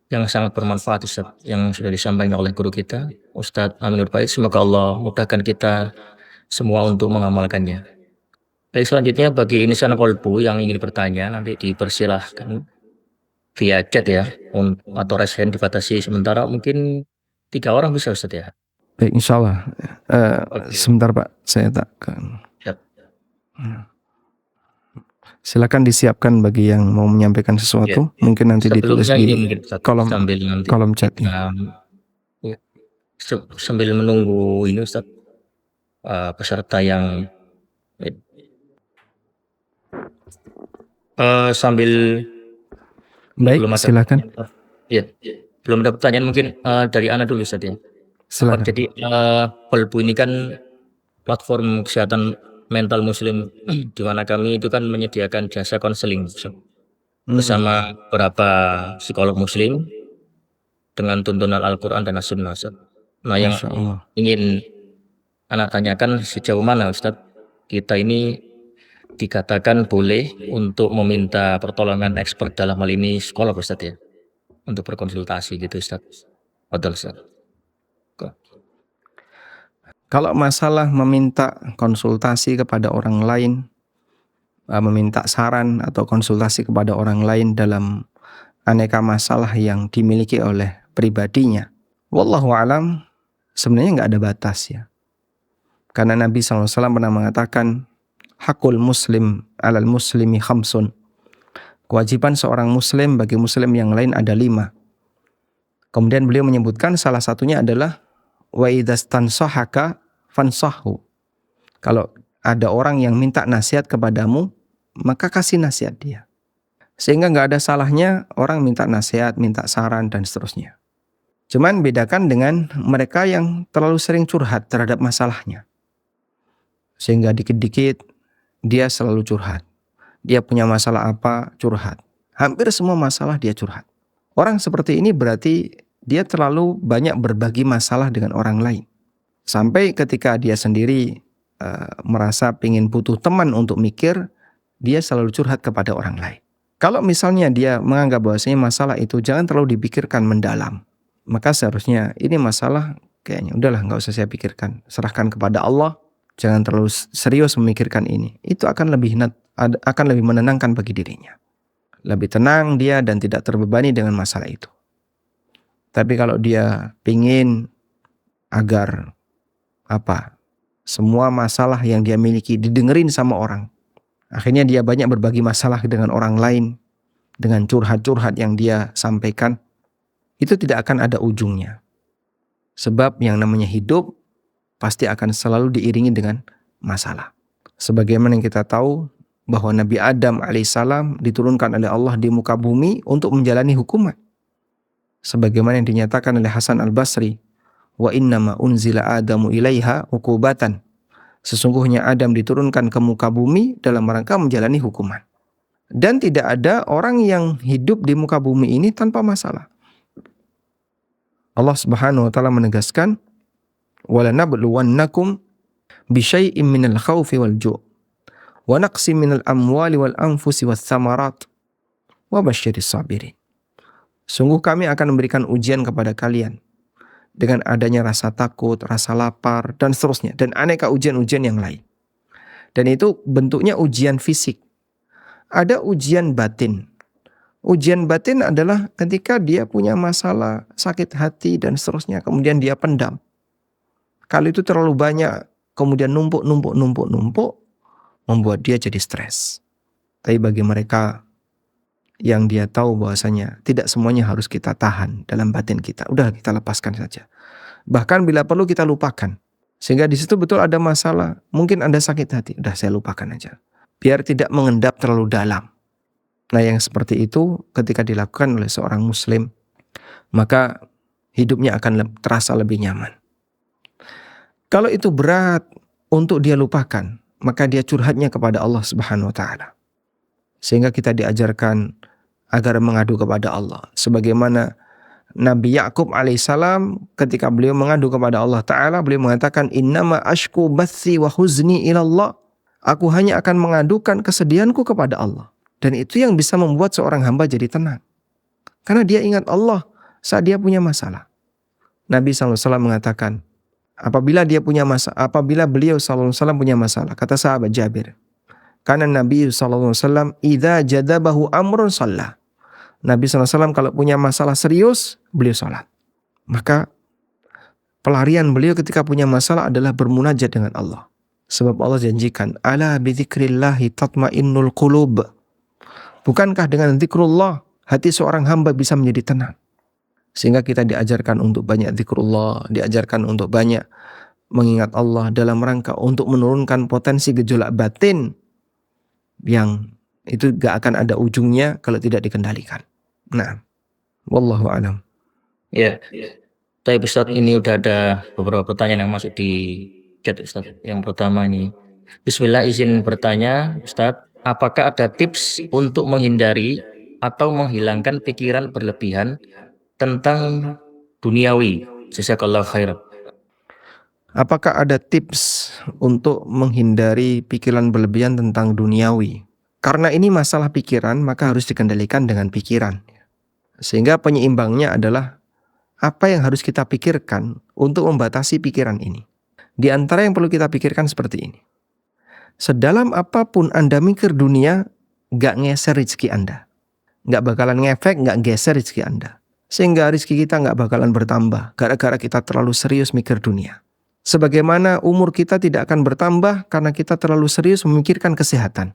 yang sangat bermanfaat Ustaz yang sudah disampaikan oleh guru kita Ustaz Aminur Bait. Semoga Allah mudahkan kita semua untuk mengamalkannya. Baik, selanjutnya bagi insan kolbu yang ingin bertanya, nanti dipersilahkan via chat ya, atau raise hand dibatasi sementara mungkin 3 orang bisa Ustaz ya. Baik, insya Allah. Sebentar Pak, saya takkan. Siap. Silakan disiapkan bagi yang mau menyampaikan sesuatu. Ya. Mungkin nanti ditulis di kolom chat. Sambil menunggu ini Ustaz, peserta yang sambil baik, silakan. Ya, belum ada pertanyaan, mungkin dari Ana dulu Ustaz ya. Silakan. Jadi Kolbu ini kan platform kesehatan mental muslim, di mana kami itu kan menyediakan jasa konseling bersama beberapa psikolog muslim dengan tuntunan Al-Quran dan As-Sunnah. Nah, yang ingin Ana tanyakan, sejauh mana Ustaz kita ini dikatakan boleh untuk meminta pertolongan expert dalam hal ini psikolog Ustaz ya, untuk berkonsultasi gitu Ustaz. Betul Ustaz. Kalau masalah meminta konsultasi kepada orang lain, meminta saran atau konsultasi kepada orang lain dalam aneka masalah yang dimiliki oleh pribadinya, wallahu alam, sebenarnya nggak ada batas ya. Karena Nabi SAW pernah mengatakan, hakul muslim alal muslimi khamsun. Kewajiban seorang muslim bagi muslim yang lain ada 5. Kemudian beliau menyebutkan salah satunya adalah wa idzastansahaka fansahhu. Kalau ada orang yang minta nasihat kepadamu, maka kasih nasihat dia. Sehingga nggak ada salahnya orang minta nasihat, minta saran, dan seterusnya. Cuman bedakan dengan mereka yang terlalu sering curhat terhadap masalahnya. Sehingga dikit-dikit dia selalu curhat. Dia punya masalah apa, curhat. Hampir semua masalah dia curhat. Orang seperti ini berarti dia terlalu banyak berbagi masalah dengan orang lain. Sampai ketika dia sendiri merasa ingin butuh teman untuk mikir, dia selalu curhat kepada orang lain. Kalau misalnya dia menganggap bahwasanya masalah itu jangan terlalu dipikirkan mendalam, maka seharusnya ini masalah kayaknya udahlah nggak usah saya pikirkan, serahkan kepada Allah, jangan terlalu serius memikirkan ini. Itu akan lebih menenangkan bagi dirinya. Lebih tenang dia dan tidak terbebani dengan masalah itu. Tapi kalau dia pingin agar semua masalah yang dia miliki didengerin sama orang, akhirnya dia banyak berbagi masalah dengan orang lain, dengan curhat-curhat yang dia sampaikan, itu tidak akan ada ujungnya. Sebab yang namanya hidup pasti akan selalu diiringi dengan masalah. Sebagaimana yang kita tahu bahwa Nabi Adam alaihissalam diturunkan oleh Allah di muka bumi untuk menjalani hukuman. Sebagaimana yang dinyatakan oleh Hasan al-Basri, wa innama unzila Adamu ilaiha uqubatan. Sesungguhnya Adam diturunkan ke muka bumi dalam rangka menjalani hukuman. Dan tidak ada orang yang hidup di muka bumi ini tanpa masalah. Allah Subhanahu wa taala menegaskan, وَلَنَبْلُوَنَّكُمْ بِشَيْءٍ مِّنَ الْخَوْفِ وَالْجُوعِ وَنَقْصٍ مِّنَ الْأَمْوَالِ وَالْأَنفُسِ وَالثَّمَرَاتِ وَبَشِّرِ الصَّابِرِينَ. Sungguh kami akan memberikan ujian kepada kalian dengan adanya rasa takut, rasa lapar, dan seterusnya, dan aneka ujian-ujian yang lain. Dan itu bentuknya ujian fisik. Ada ujian batin. Ujian batin adalah ketika dia punya masalah, sakit hati, dan seterusnya, kemudian dia pendam. Kalau itu terlalu banyak, kemudian numpuk, membuat dia jadi stres. Tapi bagi mereka yang dia tahu bahwasanya tidak semuanya harus kita tahan dalam batin kita, udah kita lepaskan saja. Bahkan bila perlu kita lupakan. Sehingga di situ betul ada masalah, mungkin Anda sakit hati, udah saya lupakan aja. Biar tidak mengendap terlalu dalam. Nah, yang seperti itu ketika dilakukan oleh seorang muslim, maka hidupnya akan terasa lebih nyaman. Kalau itu berat untuk dia lupakan, maka dia curhatnya kepada Allah Subhanahu wa taala. Sehingga kita diajarkan agar mengadu kepada Allah. Sebagaimana Nabi Ya'qub alaihissalam ketika beliau mengadu kepada Allah Ta'ala, beliau mengatakan, innama ashku bathi wa huzni ilallah. Aku hanya akan mengadukan kesedihanku kepada Allah. Dan itu yang bisa membuat seorang hamba jadi tenang. Karena dia ingat Allah saat dia punya masalah. Nabi SAW mengatakan, apabila beliau SAW punya masalah, kata sahabat Jabir, karena Nabi SAW idza jadabahu amrun shalla. Nabi SAW kalau punya masalah serius, beliau sholat. Maka pelarian beliau ketika punya masalah adalah bermunajat dengan Allah. Sebab Allah janjikan, ala bidzikrillahi tatmainnul qulub. Bukankah dengan zikrullah hati seorang hamba bisa menjadi tenang? Sehingga kita diajarkan untuk banyak zikrullah, diajarkan untuk banyak mengingat Allah dalam rangka untuk menurunkan potensi gejolak batin yang itu gak akan ada ujungnya kalau tidak dikendalikan. Nah, wallahu alam. Ya, tapi Ustaz, ini udah ada beberapa pertanyaan yang masuk di chat Ustaz. Yang pertama ini, Bismillah, izin bertanya Ustaz, apakah ada tips untuk menghindari atau menghilangkan pikiran berlebihan tentang duniawi? Jazakallahu khairan. Apakah ada tips untuk menghindari pikiran berlebihan tentang duniawi? Karena ini masalah pikiran, maka harus dikendalikan dengan pikiran. Sehingga penyeimbangnya adalah apa yang harus kita pikirkan untuk membatasi pikiran ini. Di antara yang perlu kita pikirkan seperti ini. Sedalam apapun Anda mikir dunia, gak ngeser rezeki Anda. Gak bakalan ngefek, gak geser rezeki Anda. Sehingga rezeki kita gak bakalan bertambah gara-gara kita terlalu serius mikir dunia. Sebagaimana umur kita tidak akan bertambah karena kita terlalu serius memikirkan kesehatan.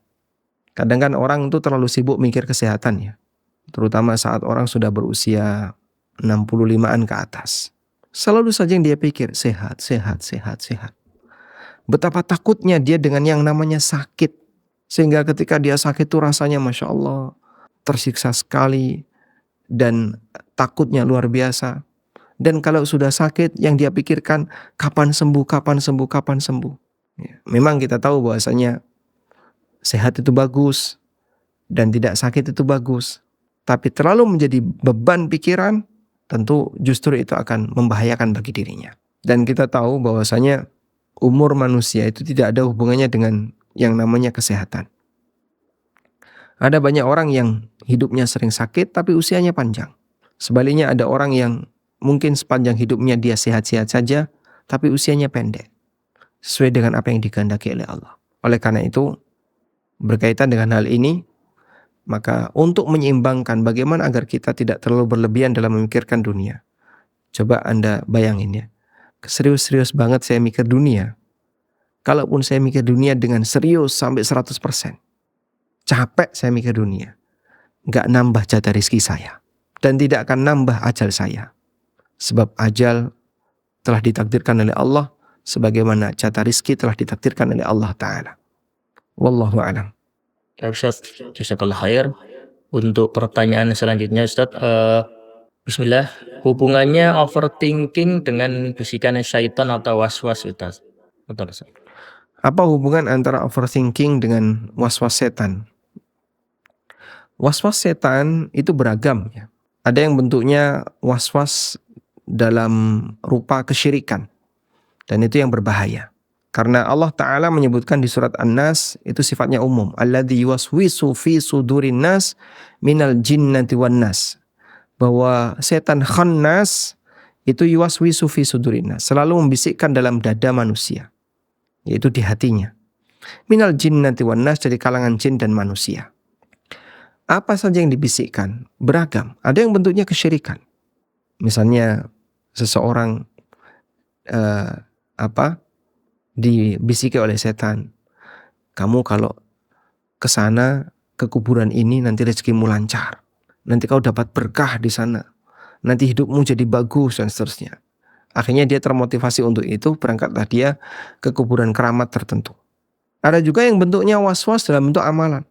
Kadang kan orang itu terlalu sibuk mikir kesehatan ya. Terutama saat orang sudah berusia 65-an ke atas. Selalu saja yang dia pikir sehat. Betapa takutnya dia dengan yang namanya sakit. Sehingga ketika dia sakit itu rasanya Masya Allah tersiksa sekali. Dan takutnya luar biasa. Dan kalau sudah sakit yang dia pikirkan kapan sembuh. Ya, memang kita tahu bahwasanya sehat itu bagus. Dan tidak sakit itu bagus. Tapi terlalu menjadi beban pikiran, tentu justru itu akan membahayakan bagi dirinya. Dan kita tahu bahwasanya umur manusia itu tidak ada hubungannya dengan yang namanya kesehatan. Ada banyak orang yang hidupnya sering sakit tapi usianya panjang. Sebaliknya ada orang yang mungkin sepanjang hidupnya dia sehat-sehat saja tapi usianya pendek. Sesuai dengan apa yang dikehendaki oleh Allah. Oleh karena itu, berkaitan dengan hal ini, maka untuk menyeimbangkan bagaimana agar kita tidak terlalu berlebihan dalam memikirkan dunia. Coba Anda bayangin ya. Serius-serius banget saya mikir dunia. Kalaupun saya mikir dunia dengan serius sampai 100%. Capek saya mikir dunia. Gak nambah jatah rezeki saya. Dan tidak akan nambah ajal saya. Sebab ajal telah ditakdirkan oleh Allah. Sebagaimana jatah rezeki telah ditakdirkan oleh Allah Ta'ala. Wallahu a'lam. Ustaz, jazakallah khair. Untuk pertanyaan selanjutnya Ustaz, bismillah, hubungannya overthinking dengan bisikan syaitan atau waswas Ustaz? Betul, Ustaz. Apa hubungan antara overthinking dengan waswas setan? Waswas setan itu beragam ya. Ada yang bentuknya waswas dalam rupa kesyirikan. Dan itu yang berbahaya. Karena Allah Ta'ala menyebutkan di surat An-Nas, itu sifatnya umum. Alladzi yuwaswisu fi sudurin nas minal jinnati wan nas. Bahwa setan khannas itu yuwaswisu fi sudurin nas. Selalu membisikkan dalam dada manusia. Yaitu di hatinya. Minal jinnati wan nas, dari kalangan jin dan manusia. Apa saja yang dibisikkan? Beragam. Ada yang bentuknya kesyirikan. Misalnya seseorang dibisiki oleh setan. Kamu kalau ke sana, ke kuburan ini, nanti rezekimu lancar. Nanti kau dapat berkah di sana. Nanti hidupmu jadi bagus dan seterusnya. Akhirnya dia termotivasi untuk itu, berangkatlah dia ke kuburan keramat tertentu. Ada juga yang bentuknya waswas dalam bentuk amalan.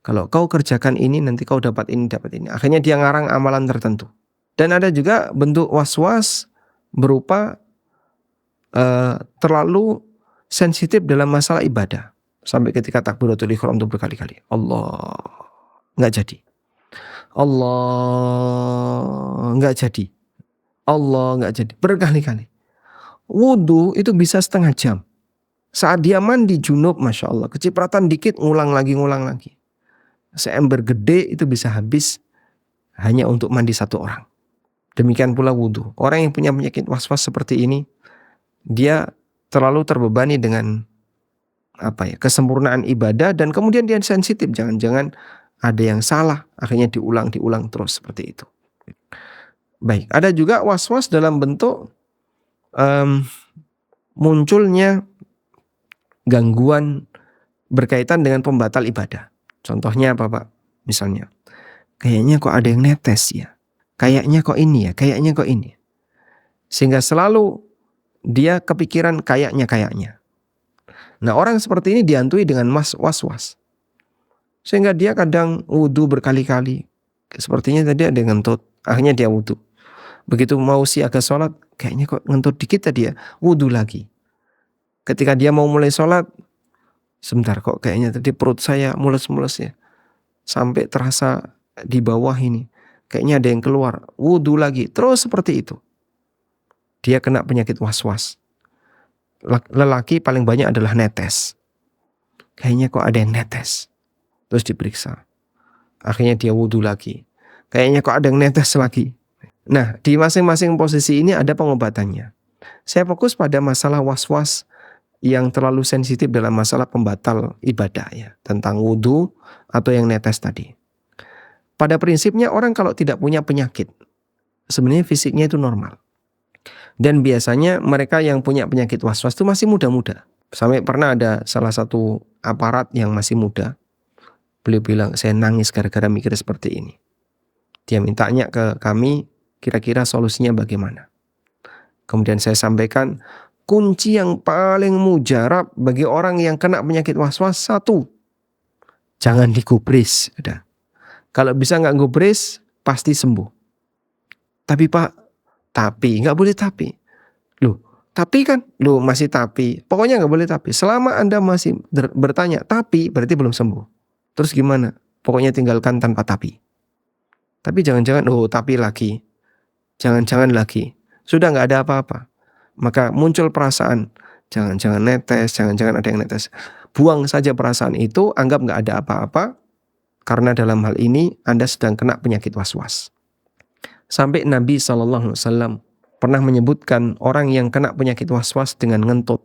Kalau kau kerjakan ini, nanti kau dapat ini, dapat ini. Akhirnya dia ngarang amalan tertentu. Dan ada juga bentuk waswas berupa terlalu sensitif dalam masalah ibadah. Sampai ketika takbiratul ihram itu berkali-kali. Allah, nggak jadi. Allah, nggak jadi. Allah, nggak jadi. Berkali-kali. Wudu itu bisa setengah jam. Saat dia mandi junub, Masya Allah, kecipratan dikit, ngulang lagi. Seember gede itu bisa habis hanya untuk mandi satu orang. Demikian pula wudu. Orang yang punya penyakit waswas seperti ini, dia terlalu terbebani dengan kesempurnaan ibadah, dan kemudian dia sensitif. Jangan-jangan ada yang salah, akhirnya diulang terus seperti itu. Baik, ada juga waswas dalam bentuk munculnya gangguan berkaitan dengan pembatal ibadah. Contohnya apa Pak? Misalnya, kayaknya kok ada yang netes ya, kayaknya kok ini ya, kayaknya kok ini. Sehingga selalu dia kepikiran kayaknya. Nah, orang seperti ini dihantui dengan was-was. Sehingga dia kadang wudu berkali-kali. Sepertinya tadi ada yang ngentut, akhirnya dia wudu. Begitu mau siaga sholat, kayaknya kok ngentut dikit tadi ya, wudu lagi. Ketika dia mau mulai sholat, sebentar kok kayaknya tadi perut saya mules-mules ya. Sampai terasa di bawah ini. Kayaknya ada yang keluar, wudu lagi. Terus seperti itu. Dia kena penyakit was-was. Lelaki paling banyak adalah netes. Kayaknya kok ada yang netes. Terus diperiksa. Akhirnya dia wudu lagi. Kayaknya kok ada yang netes lagi. Nah, di masing-masing posisi ini ada pengobatannya. Saya fokus pada masalah was-was yang terlalu sensitif dalam masalah pembatal ibadah ya, tentang wudhu atau yang netes tadi. Pada prinsipnya orang kalau tidak punya penyakit, sebenarnya fisiknya itu normal. Dan biasanya mereka yang punya penyakit was-was itu masih muda-muda. Sampai pernah ada salah satu aparat yang masih muda, beliau bilang, saya nangis gara-gara mikir seperti ini. Dia mintanya ke kami, kira-kira solusinya bagaimana. Kemudian saya sampaikan, kunci yang paling mujarab bagi orang yang kena penyakit was-was, satu, jangan digubris. Udah. Kalau bisa nggak gubris, pasti sembuh. Tapi Pak, nggak boleh tapi. Loh, tapi kan, masih tapi. Pokoknya nggak boleh tapi. Selama Anda masih bertanya tapi, berarti belum sembuh. Terus gimana? Pokoknya tinggalkan tanpa tapi. Tapi jangan-jangan, tapi lagi. Jangan-jangan lagi. Sudah nggak ada apa-apa. Maka muncul perasaan, jangan-jangan netes, jangan-jangan ada yang netes. Buang saja perasaan itu, anggap nggak ada apa-apa. Karena dalam hal ini Anda sedang kena penyakit was-was. Sampai Nabi SAW pernah menyebutkan orang yang kena penyakit was-was dengan ngentut.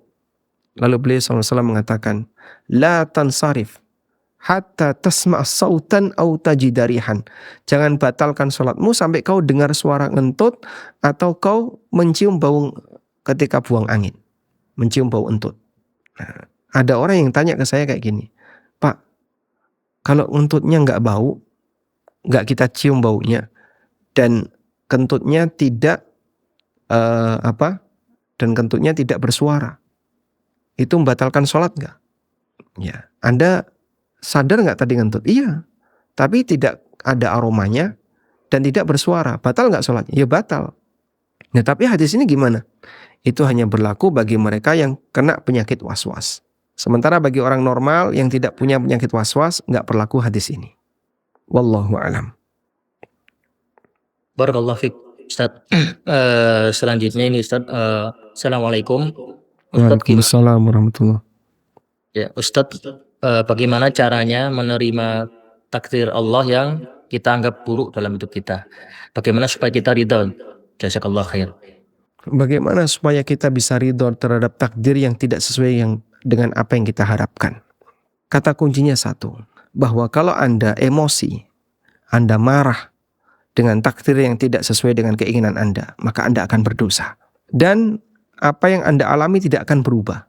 Lalu beliau SAW mengatakan, La tansarif hatta tasma' sautan au tajidarihan. Jangan batalkan sholatmu sampai kau dengar suara ngentut atau kau mencium bau ketika buang angin. Mencium bau entut. Nah, ada orang yang tanya ke saya kayak gini, Pak, kalau ngentutnya nggak bau, nggak kita cium baunya, dan kentutnya tidak dan kentutnya tidak bersuara, itu membatalkan sholat nggak? Ya, Anda sadar nggak tadi ngentut? Iya, tapi tidak ada aromanya dan tidak bersuara, batal nggak sholat? Ya batal. Nah, tapi hadis ini gimana? Itu hanya berlaku bagi mereka yang kena penyakit was-was. Sementara bagi orang normal yang tidak punya penyakit was-was, nggak berlaku hadis ini. Wallahu a'lam. Barakallahu fiik, Ustaz. Selanjutnya ini Ustaz, Assalamualaikum. Ustaz, Waalaikumsalam warahmatullahi. Ya, Ustaz, bagaimana caranya menerima takdir Allah yang kita anggap buruk dalam hidup kita? Bagaimana supaya kita ridha? Jazakallah khair. Bagaimana supaya kita bisa ridho terhadap takdir yang tidak sesuai dengan apa yang kita harapkan? Kata kuncinya satu, bahwa kalau Anda emosi, Anda marah dengan takdir yang tidak sesuai dengan keinginan Anda, maka Anda akan berdosa. Dan apa yang Anda alami tidak akan berubah.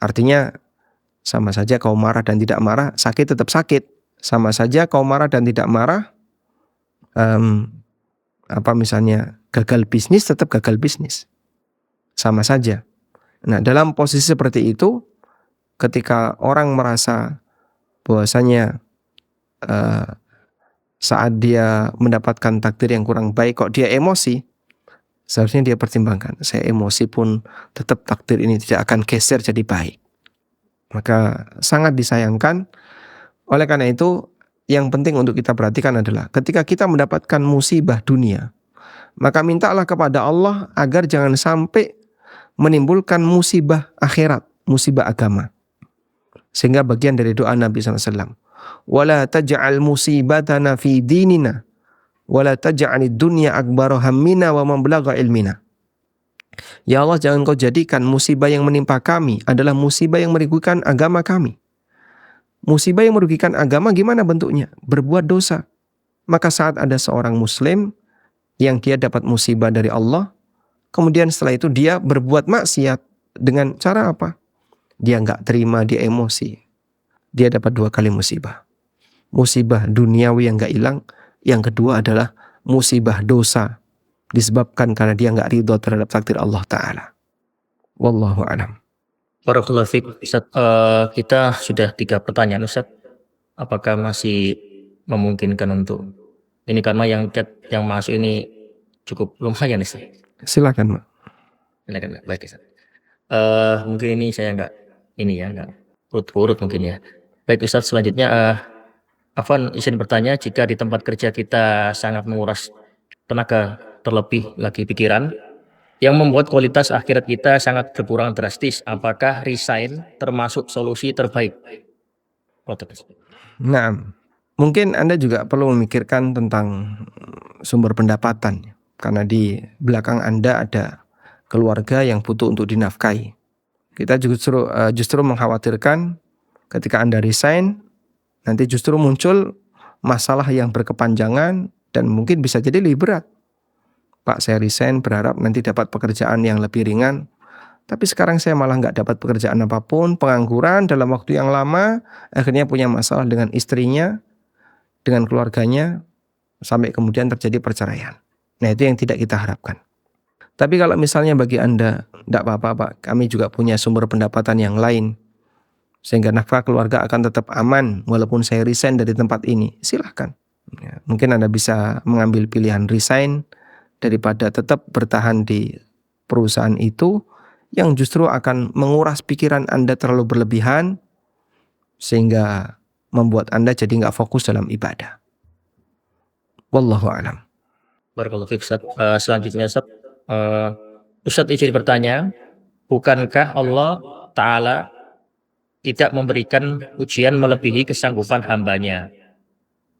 Artinya, sama saja kau marah dan tidak marah, sakit tetap sakit. Sama saja kau marah dan tidak marah, misalnya gagal bisnis tetap gagal bisnis. Sama saja. Nah, dalam posisi seperti itu, ketika orang merasa bahwasanya saat dia mendapatkan takdir yang kurang baik kok dia emosi, seharusnya dia pertimbangkan, saya emosi pun tetap takdir ini tidak akan geser jadi baik. Maka sangat disayangkan. Oleh karena itu, yang penting untuk kita perhatikan adalah ketika kita mendapatkan musibah dunia, maka mintalah kepada Allah agar jangan sampai menimbulkan musibah akhirat, musibah agama. Sehingga bagian dari doa Nabi SAW, wala taj'al musibatana fi dinina wala taj'alid dunya akbara hammina wa mablagha ilmina. Ya Allah, jangan kau jadikan musibah yang menimpa kami adalah musibah yang merugikan agama kami. Musibah yang merugikan agama gimana bentuknya? Berbuat dosa. Maka saat ada seorang muslim yang dia dapat musibah dari Allah, kemudian setelah itu dia berbuat maksiat dengan cara apa? Dia nggak terima, dia emosi. Dia dapat 2 kali musibah. Musibah duniawi yang nggak hilang. Yang kedua adalah musibah dosa. Disebabkan karena dia nggak ridho terhadap takdir Allah Ta'ala. Wallahu a'lam. Barakallahu fiik, Ustaz. Kita sudah 3 pertanyaan, Ustaz. Apakah masih memungkinkan untuk ini, karena yang chat yang masuk ini cukup lumayan, Ustaz. Silakan, Mak. Silakan, baik, Ustaz. Mungkin ini saya nggak urut-urut mungkin ya. Baik, Ustaz, selanjutnya Afwan izin bertanya, jika di tempat kerja kita sangat menguras tenaga, terlebih lagi pikiran, yang membuat kualitas akhirat kita sangat berkurang drastis, apakah resign termasuk solusi terbaik? Nah, mungkin Anda juga perlu memikirkan tentang sumber pendapatan, karena di belakang Anda ada keluarga yang butuh untuk dinafkahi. Kita justru mengkhawatirkan ketika Anda resign, nanti justru muncul masalah yang berkepanjangan dan mungkin bisa jadi lebih berat. Pak, saya resign berharap nanti dapat pekerjaan yang lebih ringan, tapi sekarang saya malah nggak dapat pekerjaan apapun, pengangguran dalam waktu yang lama, akhirnya punya masalah dengan istrinya, dengan keluarganya, sampai kemudian terjadi perceraian. Nah, itu yang tidak kita harapkan. Tapi kalau misalnya bagi Anda, tidak apa-apa Pak, kami juga punya sumber pendapatan yang lain, sehingga nafkah keluarga akan tetap aman walaupun saya resign dari tempat ini, silahkan. Ya, mungkin Anda bisa mengambil pilihan resign daripada tetap bertahan di perusahaan itu, yang justru akan menguras pikiran Anda terlalu berlebihan, sehingga membuat Anda jadi nggak fokus dalam ibadah. Wallahu a'lam. Barakallahu fiik, Ustaz. Selanjutnya, Ustaz, Ustaz izin bertanya, bukankah Allah Ta'ala tidak memberikan ujian melebihi kesanggupan hambanya?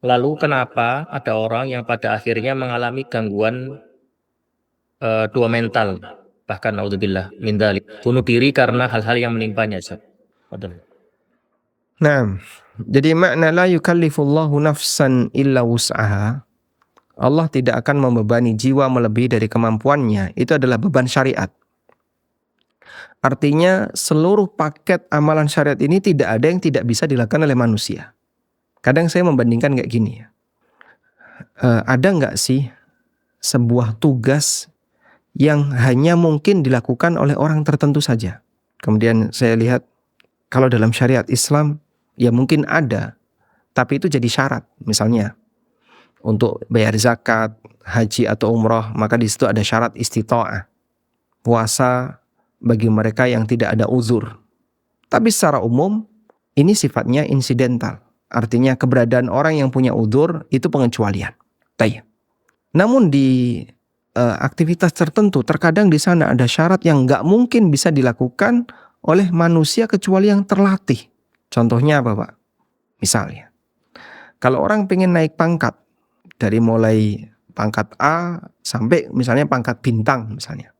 Lalu kenapa ada orang yang pada akhirnya mengalami gangguan dua mental, bahkan naudzubillah min dzalik, bunuh diri karena hal-hal yang menimpanya, Ustaz? Nah, jadi makna la yukallifullahu nafsan illa wus'aha, Allah tidak akan membebani jiwa melebihi dari kemampuannya, itu adalah beban syariat. Artinya seluruh paket amalan syariat ini tidak ada yang tidak bisa dilakukan oleh manusia. Kadang saya membandingkan kayak gini ya. Ada nggak sih sebuah tugas yang hanya mungkin dilakukan oleh orang tertentu saja? Kemudian saya lihat kalau dalam syariat Islam ya mungkin ada, tapi itu jadi syarat. Misalnya untuk bayar zakat, haji atau umroh, maka di situ ada syarat istita'ah. Puasa bagi mereka yang tidak ada uzur. Tapi secara umum ini sifatnya insidental. Artinya keberadaan orang yang punya uzur itu pengecualian. Baik. Namun di aktivitas tertentu terkadang di sana ada syarat yang nggak mungkin bisa dilakukan oleh manusia kecuali yang terlatih. Contohnya apa Pak? Misalnya, kalau orang pengen naik pangkat dari mulai pangkat A sampai misalnya pangkat bintang misalnya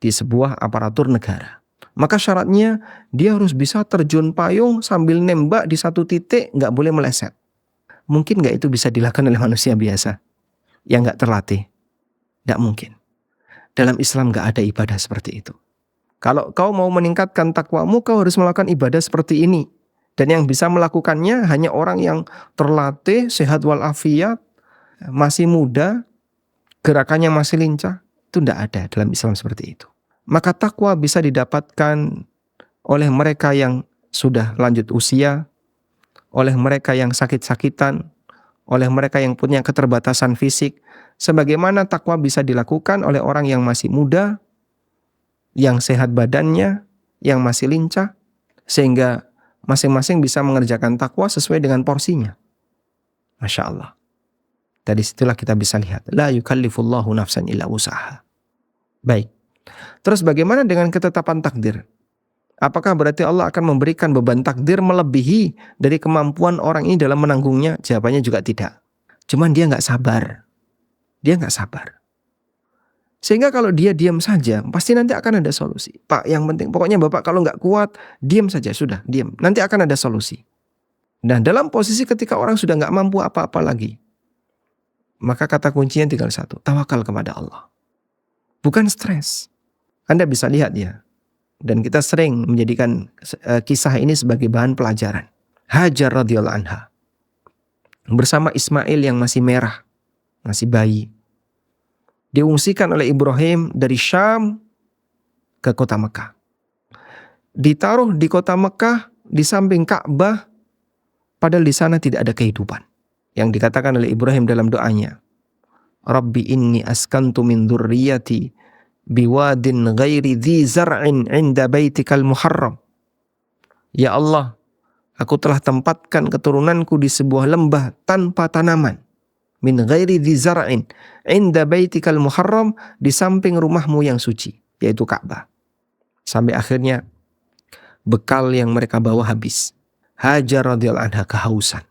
di sebuah aparatur negara, maka syaratnya dia harus bisa terjun payung sambil nembak di satu titik, nggak boleh meleset. Mungkin nggak itu bisa dilakukan oleh manusia biasa yang nggak terlatih? Nggak mungkin. Dalam Islam nggak ada ibadah seperti itu. Kalau kau mau meningkatkan takwamu, kau harus melakukan ibadah seperti ini. Dan yang bisa melakukannya hanya orang yang terlatih, sehat walafiat, masih muda, gerakannya masih lincah. Itu tidak ada dalam Islam seperti itu. Maka takwa bisa didapatkan oleh mereka yang sudah lanjut usia, oleh mereka yang sakit-sakitan, oleh mereka yang punya keterbatasan fisik. Sebagaimana takwa bisa dilakukan oleh orang yang masih muda, yang sehat badannya, yang masih lincah, sehingga masing-masing bisa mengerjakan takwa sesuai dengan porsinya. Masya Allah. Dari situlah kita bisa lihat, la yukallifullahu nafsan illa wus'aha. Baik. Terus bagaimana dengan ketetapan takdir? Apakah berarti Allah akan memberikan beban takdir melebihi dari kemampuan orang ini dalam menanggungnya? Jawabannya juga tidak. Cuman dia nggak sabar. Dia nggak sabar. Sehingga kalau dia diam saja, pasti nanti akan ada solusi. Pak, yang penting, pokoknya Bapak kalau nggak kuat, diam saja, sudah, diam. Nanti akan ada solusi. Nah, dalam posisi ketika orang sudah nggak mampu apa-apa lagi, maka kata kuncinya tinggal satu, tawakal kepada Allah. Bukan stres. Anda bisa lihat ya, dan kita sering menjadikan kisah ini sebagai bahan pelajaran. Hajar radhiyallahu anha bersama Ismail yang masih merah, masih bayi, diungsikan oleh Ibrahim dari Syam ke kota Mekah. Ditaruh di kota Mekah di samping Ka'bah, padahal di sana tidak ada kehidupan. Yang dikatakan oleh Ibrahim dalam doanya, Rabbi inni askantu min dzurriyyati biwadin ghairi dzi zar'in 'inda baitikal muharram. Ya Allah, aku telah tempatkan keturunanku di sebuah lembah tanpa tanaman. Min ghairi dzi zar'in 'inda baitikal muharram, di samping rumahmu yang suci, yaitu Ka'bah. Sampai akhirnya bekal yang mereka bawa habis. Hajar radhiyallahu anha kehausan.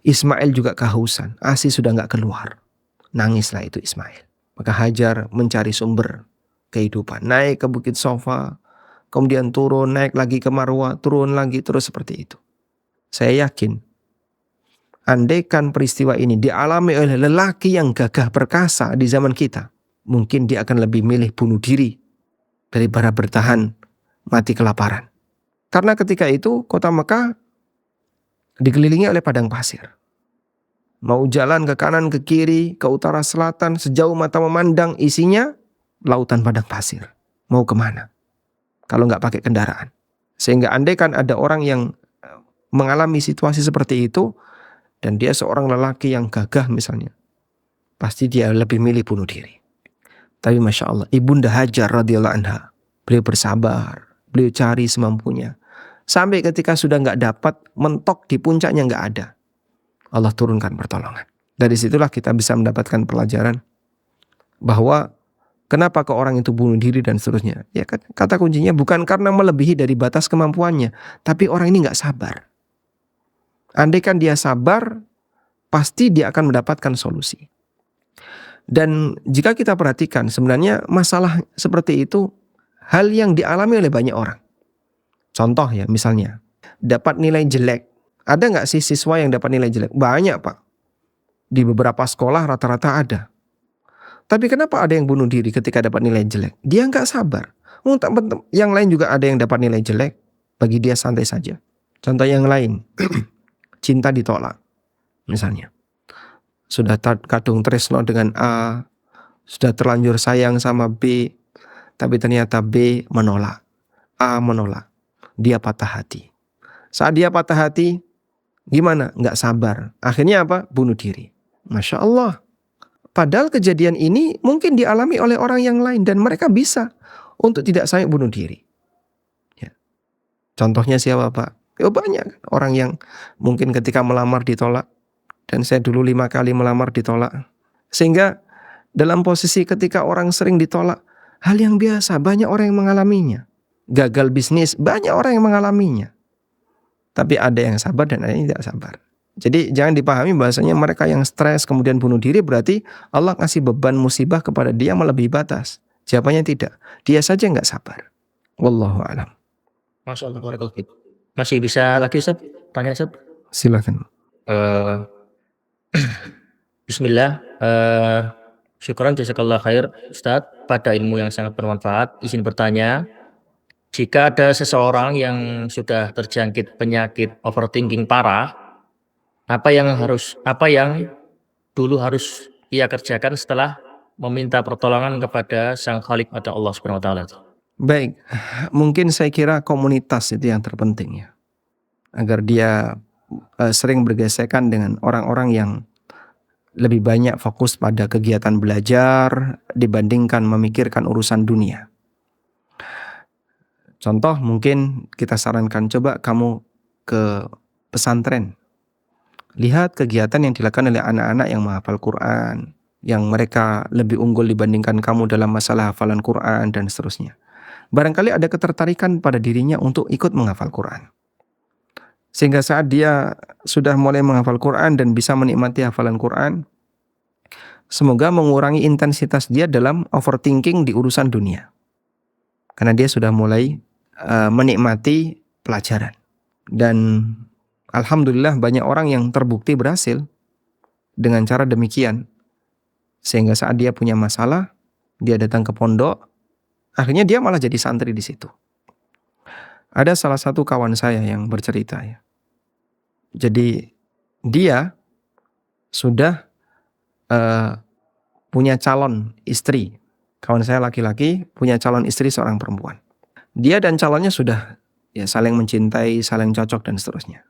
Ismail juga kehausan. ASI sudah enggak keluar. Nangislah itu Ismail. Maka Hajar mencari sumber kehidupan. Naik ke Bukit Sofa, kemudian turun, naik lagi ke Marwah, turun lagi, terus seperti itu. Saya yakin, andaikan peristiwa ini dialami oleh lelaki yang gagah perkasa di zaman kita, mungkin dia akan lebih milih bunuh diri daripada bertahan mati kelaparan. Karena ketika itu kota Mekah dikelilingi oleh padang pasir. Mau jalan ke kanan, ke kiri, ke utara, selatan, sejauh mata memandang, isinya lautan padang pasir. Mau kemana? Kalau nggak pakai kendaraan. Sehingga andaikan ada orang yang mengalami situasi seperti itu, dan dia seorang lelaki yang gagah misalnya, pasti dia lebih milih bunuh diri. Tapi Masya Allah, Ibunda Hajar radhiyallahu anha, beliau bersabar, beliau cari semampunya. Sampai ketika sudah nggak dapat, mentok di puncaknya nggak ada, Allah turunkan pertolongan. Dari situlah kita bisa mendapatkan pelajaran bahwa kenapa ke orang itu bunuh diri dan seterusnya. Ya, kata kuncinya bukan karena melebihi dari batas kemampuannya, tapi orang ini nggak sabar. Andaikan dia sabar, pasti dia akan mendapatkan solusi. Dan jika kita perhatikan, sebenarnya masalah seperti itu hal yang dialami oleh banyak orang. Contoh ya, misalnya dapat nilai jelek. Ada nggak sih siswa yang dapat nilai jelek? Banyak, Pak. Di beberapa sekolah rata-rata ada. Tapi kenapa ada yang bunuh diri ketika dapat nilai jelek? Dia nggak sabar. Yang lain juga ada yang dapat nilai jelek, bagi dia santai saja. Contoh yang lain, cinta ditolak. Misalnya, sudah kadung tresno dengan A, sudah terlanjur sayang sama B, tapi ternyata B menolak, A menolak. Dia patah hati. Saat dia patah hati, gimana? Nggak sabar. Akhirnya apa? Bunuh diri. Masya Allah. Padahal kejadian ini mungkin dialami oleh orang yang lain dan mereka bisa untuk tidak sampai bunuh diri. Ya. Contohnya siapa, Pak? Ya, banyak orang yang mungkin ketika melamar ditolak. Dan saya dulu 5 kali melamar ditolak. Sehingga dalam posisi ketika orang sering ditolak, hal yang biasa, banyak orang yang mengalaminya. Gagal bisnis, banyak orang yang mengalaminya. Tapi ada yang sabar dan ada yang tidak sabar. Jadi jangan dipahami bahasanya mereka yang stres kemudian bunuh diri berarti Allah ngasih beban musibah kepada dia melebihi batas. Jawabannya tidak. Dia saja nggak sabar. Wallahu a'lam. Masya Allah, barakallahu fiik. Masih bisa lagi, Ustaz? Tanya, Ustaz? Silakan. Bismillah. Syukran jazakallah khair, Ustaz, pada ilmu yang sangat bermanfaat. Izin bertanya, jika ada seseorang yang sudah terjangkit penyakit overthinking parah, apa yang dulu harus ia kerjakan setelah meminta pertolongan kepada Sang Khalik atau Allah Subhanahu wa taala? Baik, mungkin saya kira komunitas itu yang terpenting ya. Agar dia sering bergesekan dengan orang-orang yang lebih banyak fokus pada kegiatan belajar dibandingkan memikirkan urusan dunia. Contoh mungkin kita sarankan coba kamu ke pesantren. Lihat kegiatan yang dilakukan oleh anak-anak yang menghafal Quran, yang mereka lebih unggul dibandingkan kamu dalam masalah hafalan Quran dan seterusnya. Barangkali ada ketertarikan pada dirinya untuk ikut menghafal Quran. Sehingga saat dia sudah mulai menghafal Quran dan bisa menikmati hafalan Quran, semoga mengurangi intensitas dia dalam overthinking di urusan dunia. Karena dia sudah mulai menikmati pelajaran. Dan alhamdulillah banyak orang yang terbukti berhasil dengan cara demikian. Sehingga saat dia punya masalah, dia datang ke pondok, akhirnya dia malah jadi santri di situ. Ada salah satu kawan saya yang bercerita ya. Jadi dia sudah punya calon istri. Kawan saya laki-laki punya calon istri seorang perempuan. Dia dan calonnya sudah ya saling mencintai, saling cocok dan seterusnya.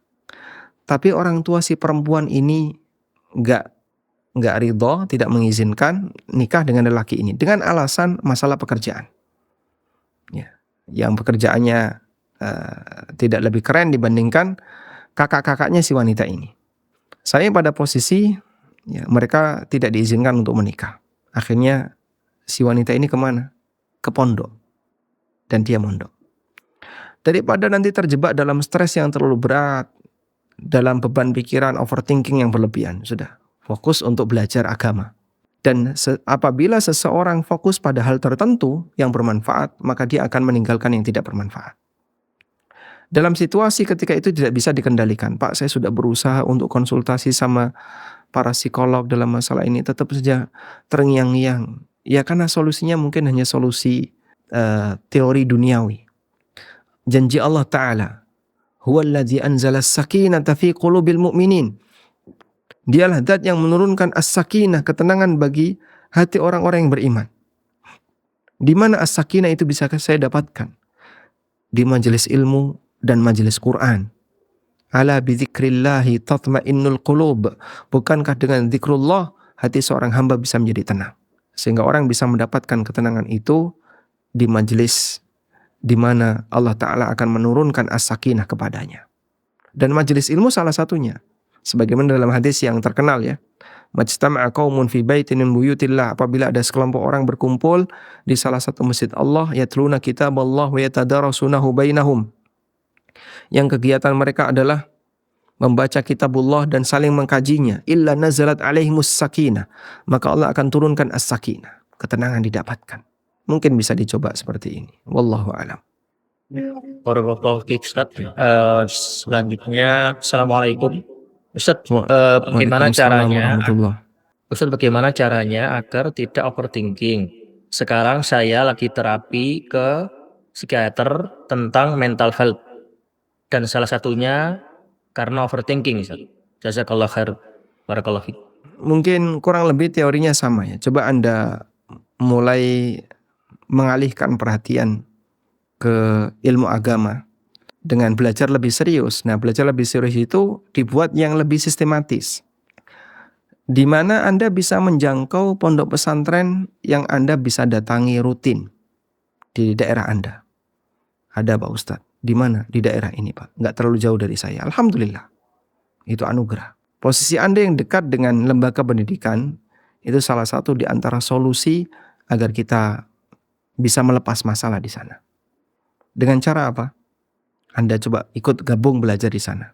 Tapi orang tua si perempuan ini nggak ridho, tidak mengizinkan nikah dengan lelaki ini dengan alasan masalah pekerjaan. Ya, yang pekerjaannya tidak lebih keren dibandingkan kakak-kakaknya si wanita ini. Saya pada posisi ya, mereka tidak diizinkan untuk menikah. Akhirnya si wanita ini kemana? Ke pondok. Dan dia mondok. Daripada nanti terjebak dalam stres yang terlalu berat, dalam beban pikiran overthinking yang berlebihan, sudah fokus untuk belajar agama. Dan apabila seseorang fokus pada hal tertentu yang bermanfaat, maka dia akan meninggalkan yang tidak bermanfaat. Dalam situasi ketika itu tidak bisa dikendalikan, Pak, saya sudah berusaha untuk konsultasi sama para psikolog dalam masalah ini, tetap saja terngiang-ngiang. Ya karena solusinya mungkin hanya solusi teori duniawi. Janji Allah Ta'ala, huwallazi anzala as-sakinata fi qulubil mu'minin. Dialah zat yang menurunkan as-sakinah, ketenangan bagi hati orang-orang yang beriman. Di mana as-sakinah itu bisa saya dapatkan? Di majelis ilmu dan majelis Quran. Ala bidzikrillahi tatma'innul qulub. Bukankah dengan zikrullah hati seorang hamba bisa menjadi tenang? Sehingga orang bisa mendapatkan ketenangan itu di majelis di mana Allah Ta'ala akan menurunkan as-sakinah kepadanya. Dan majelis ilmu salah satunya. Sebagaimana dalam hadis yang terkenal ya, majtama'a qaumun fi baitin min buyutillah, apabila ada sekelompok orang berkumpul di salah satu masjid Allah, yatluna kitaballah wa yatadarasunahu bainahum, yang kegiatan mereka adalah membaca kitabullah dan saling mengkajinya, illa nazalat alaihimus sakinah, maka Allah akan turunkan as-sakinah, ketenangan didapatkan. Mungkin bisa dicoba seperti ini. Wallahu a'lam. Barakallahu fiik, Ustaz. Selanjutnya, Assalamualaikum. Ustaz, bagaimana caranya agar tidak overthinking? Sekarang saya lagi terapi ke psikiater tentang mental health, dan salah satunya karena overthinking, Ustaz. Jazakallah khair. Barakallahu fiik. Mungkin kurang lebih teorinya sama ya. Coba Anda mulai mengalihkan perhatian ke ilmu agama dengan belajar lebih serius. Nah, belajar lebih serius itu dibuat yang lebih sistematis, di mana Anda bisa menjangkau pondok pesantren yang Anda bisa datangi rutin di daerah Anda. Ada Pak Ustadz, di mana? Di daerah ini Pak, nggak terlalu jauh dari saya. Alhamdulillah, itu anugerah. Posisi Anda yang dekat dengan lembaga pendidikan itu salah satu di antara solusi agar kita bisa melepas masalah di sana. Dengan cara apa? Anda coba ikut gabung belajar di sana.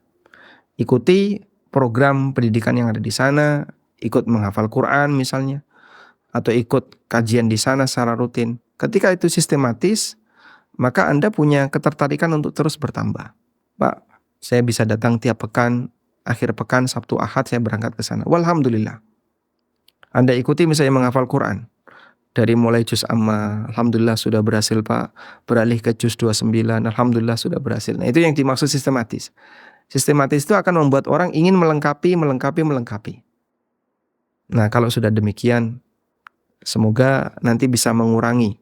Ikuti program pendidikan yang ada di sana, ikut menghafal Quran misalnya, atau ikut kajian di sana secara rutin. Ketika itu sistematis, maka Anda punya ketertarikan untuk terus bertambah. Pak, saya bisa datang tiap pekan, akhir pekan, Sabtu, Ahad saya berangkat ke sana. Walhamdulillah. Anda ikuti misalnya menghafal Quran. Dari mulai juz amma, alhamdulillah sudah berhasil Pak. Beralih ke juz 29, alhamdulillah sudah berhasil. Nah, itu yang dimaksud sistematis. Sistematis itu akan membuat orang ingin melengkapi. Nah, kalau sudah demikian, semoga nanti bisa mengurangi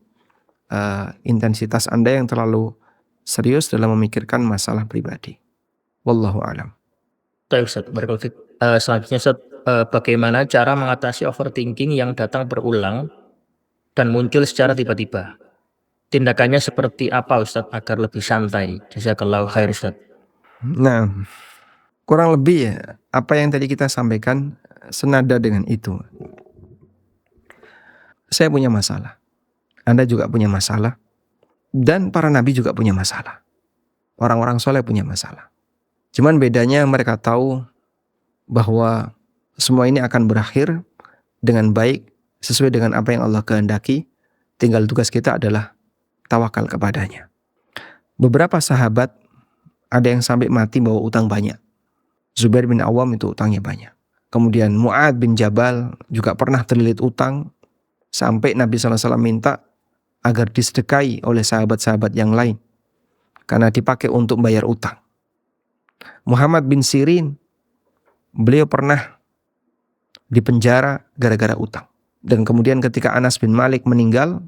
intensitas Anda yang terlalu serius dalam memikirkan masalah pribadi. Wallahu a'lam. Baik, Ustaz. Selanjutnya, Ustaz, bagaimana cara mengatasi overthinking yang datang berulang dan muncul secara tiba-tiba? Tindakannya seperti apa, Ustaz, agar lebih santai? Jazakallahu khair, Ustaz. Nah, kurang lebih ya, apa yang tadi kita sampaikan senada dengan itu. Saya punya masalah, Anda juga punya masalah, dan para nabi juga punya masalah. Orang-orang soleh punya masalah. Cuman bedanya mereka tahu bahwa semua ini akan berakhir dengan baik, sesuai dengan apa yang Allah kehendaki. Tinggal tugas kita adalah tawakal kepadanya. Beberapa sahabat ada yang sampai mati bawa utang banyak. Zubair bin Awam itu utangnya banyak. Kemudian Mu'ad bin Jabal juga pernah terlilit utang, sampai Nabi SAW minta agar disedekahi oleh sahabat-sahabat yang lain karena dipakai untuk bayar utang. Muhammad bin Sirin, beliau pernah dipenjara gara-gara utang. Dan kemudian ketika Anas bin Malik meninggal,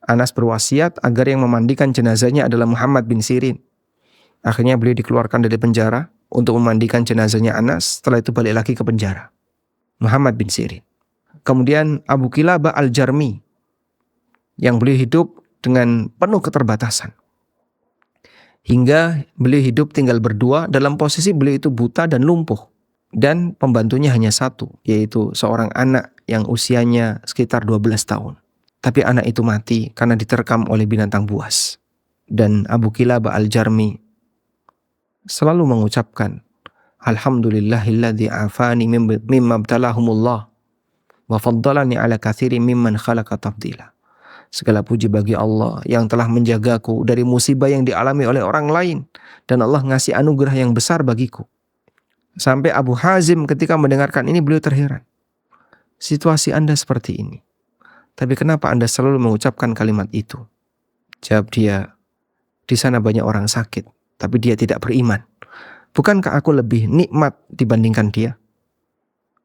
Anas berwasiat agar yang memandikan jenazahnya adalah Muhammad bin Sirin. Akhirnya beliau dikeluarkan dari penjara untuk memandikan jenazahnya Anas. Setelah itu balik lagi ke penjara. Muhammad bin Sirin. Kemudian Abu Kilabah al-Jarmi, yang beliau hidup dengan penuh keterbatasan. Hingga beliau hidup tinggal berdua, dalam posisi beliau itu buta dan lumpuh. Dan pembantunya hanya satu, yaitu seorang anak yang usianya sekitar 12 tahun. Tapi anak itu mati karena diterkam oleh binatang buas. Dan Abu Kilabah al-Jarmi selalu mengucapkan, Alhamdulillahilladzi afani mimma ibtalahumullah wa faddalani ala katsirin mimman khalaqa tafdila. Segala puji bagi Allah yang telah menjagaku dari musibah yang dialami oleh orang lain, dan Allah ngasih anugerah yang besar bagiku. Sampai Abu Hazim ketika mendengarkan ini beliau terheran. Situasi Anda seperti ini, tapi kenapa Anda selalu mengucapkan kalimat itu? Jawab dia, di sana banyak orang sakit, tapi dia tidak beriman. Bukankah aku lebih nikmat dibandingkan dia?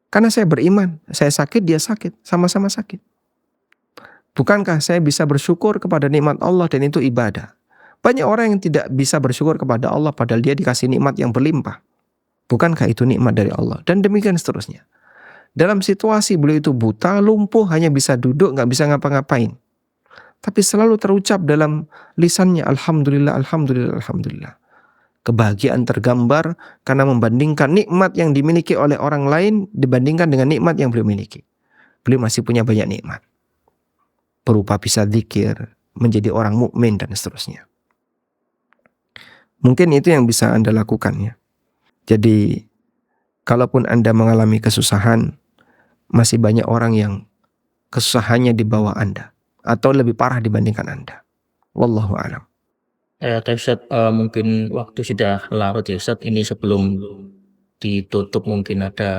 Karena saya beriman, saya sakit, dia sakit, sama-sama sakit. Bukankah saya bisa bersyukur kepada nikmat Allah dan itu ibadah? Banyak orang yang tidak bisa bersyukur kepada Allah padahal dia dikasih nikmat yang berlimpah. Bukankah itu nikmat dari Allah? Dan demikian seterusnya. Dalam situasi beliau itu buta, lumpuh, hanya bisa duduk, gak bisa ngapa-ngapain. Tapi selalu terucap dalam lisannya, Alhamdulillah, Alhamdulillah, Alhamdulillah. Kebahagiaan tergambar karena membandingkan nikmat yang dimiliki oleh orang lain dibandingkan dengan nikmat yang beliau miliki. Beliau masih punya banyak nikmat. Berupa bisa zikir, menjadi orang mukmin dan seterusnya. Mungkin itu yang bisa Anda lakukan ya. Jadi, kalaupun Anda mengalami kesusahan, masih banyak orang yang kesusahannya di bawah Anda atau lebih parah dibandingkan Anda. Wallahu a'lam. Tapi Ustaz, mungkin waktu sudah larut ya Ustaz. Ini sebelum ditutup mungkin ada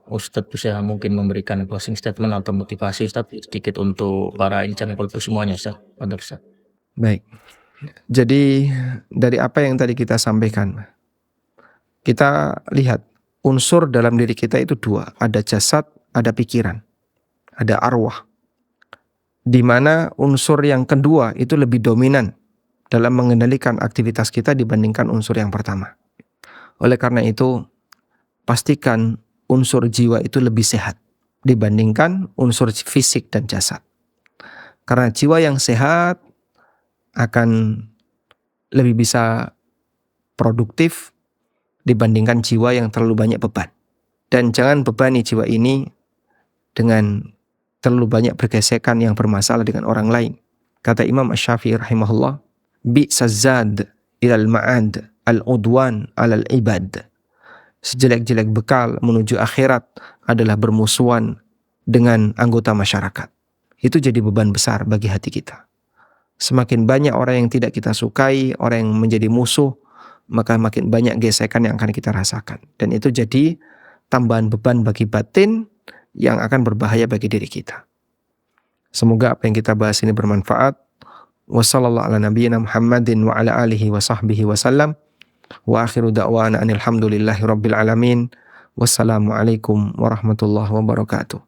Ustadz bisa mungkin memberikan closing statement atau motivasi Ustaz sedikit untuk para insan kolbu semuanya Ustaz. Ustaz. Baik. Jadi dari apa yang tadi kita sampaikan, kita lihat unsur dalam diri kita itu dua, ada jasad, ada pikiran, ada arwah. Di mana unsur yang kedua itu lebih dominan dalam mengendalikan aktivitas kita dibandingkan unsur yang pertama. Oleh karena itu, pastikan unsur jiwa itu lebih sehat dibandingkan unsur fisik dan jasad. Karena jiwa yang sehat akan lebih bisa produktif dibandingkan jiwa yang terlalu banyak beban. Dan jangan bebani jiwa ini dengan terlalu banyak bergesekan yang bermasalah dengan orang lain. Kata Imam Asy-Syafi'i rahimahullah, bi'sazad ilal ma'ad al-udwan alal ibad. Sejelek-jelek bekal menuju akhirat adalah bermusuhan dengan anggota masyarakat. Itu jadi beban besar bagi hati kita. Semakin banyak orang yang tidak kita sukai, orang yang menjadi musuh, maka makin banyak gesekan yang akan kita rasakan. Dan itu jadi tambahan beban bagi batin yang akan berbahaya bagi diri kita. Semoga apa yang kita bahas ini bermanfaat. Wassallallahu ala nabiyyina Muhammadin wa ala alihi wa sahbihi wa sallam. Wa akhiru da'wana anil hamdulillahi rabbil alamin. Wassalamualaikum warahmatullahi wabarakatuh.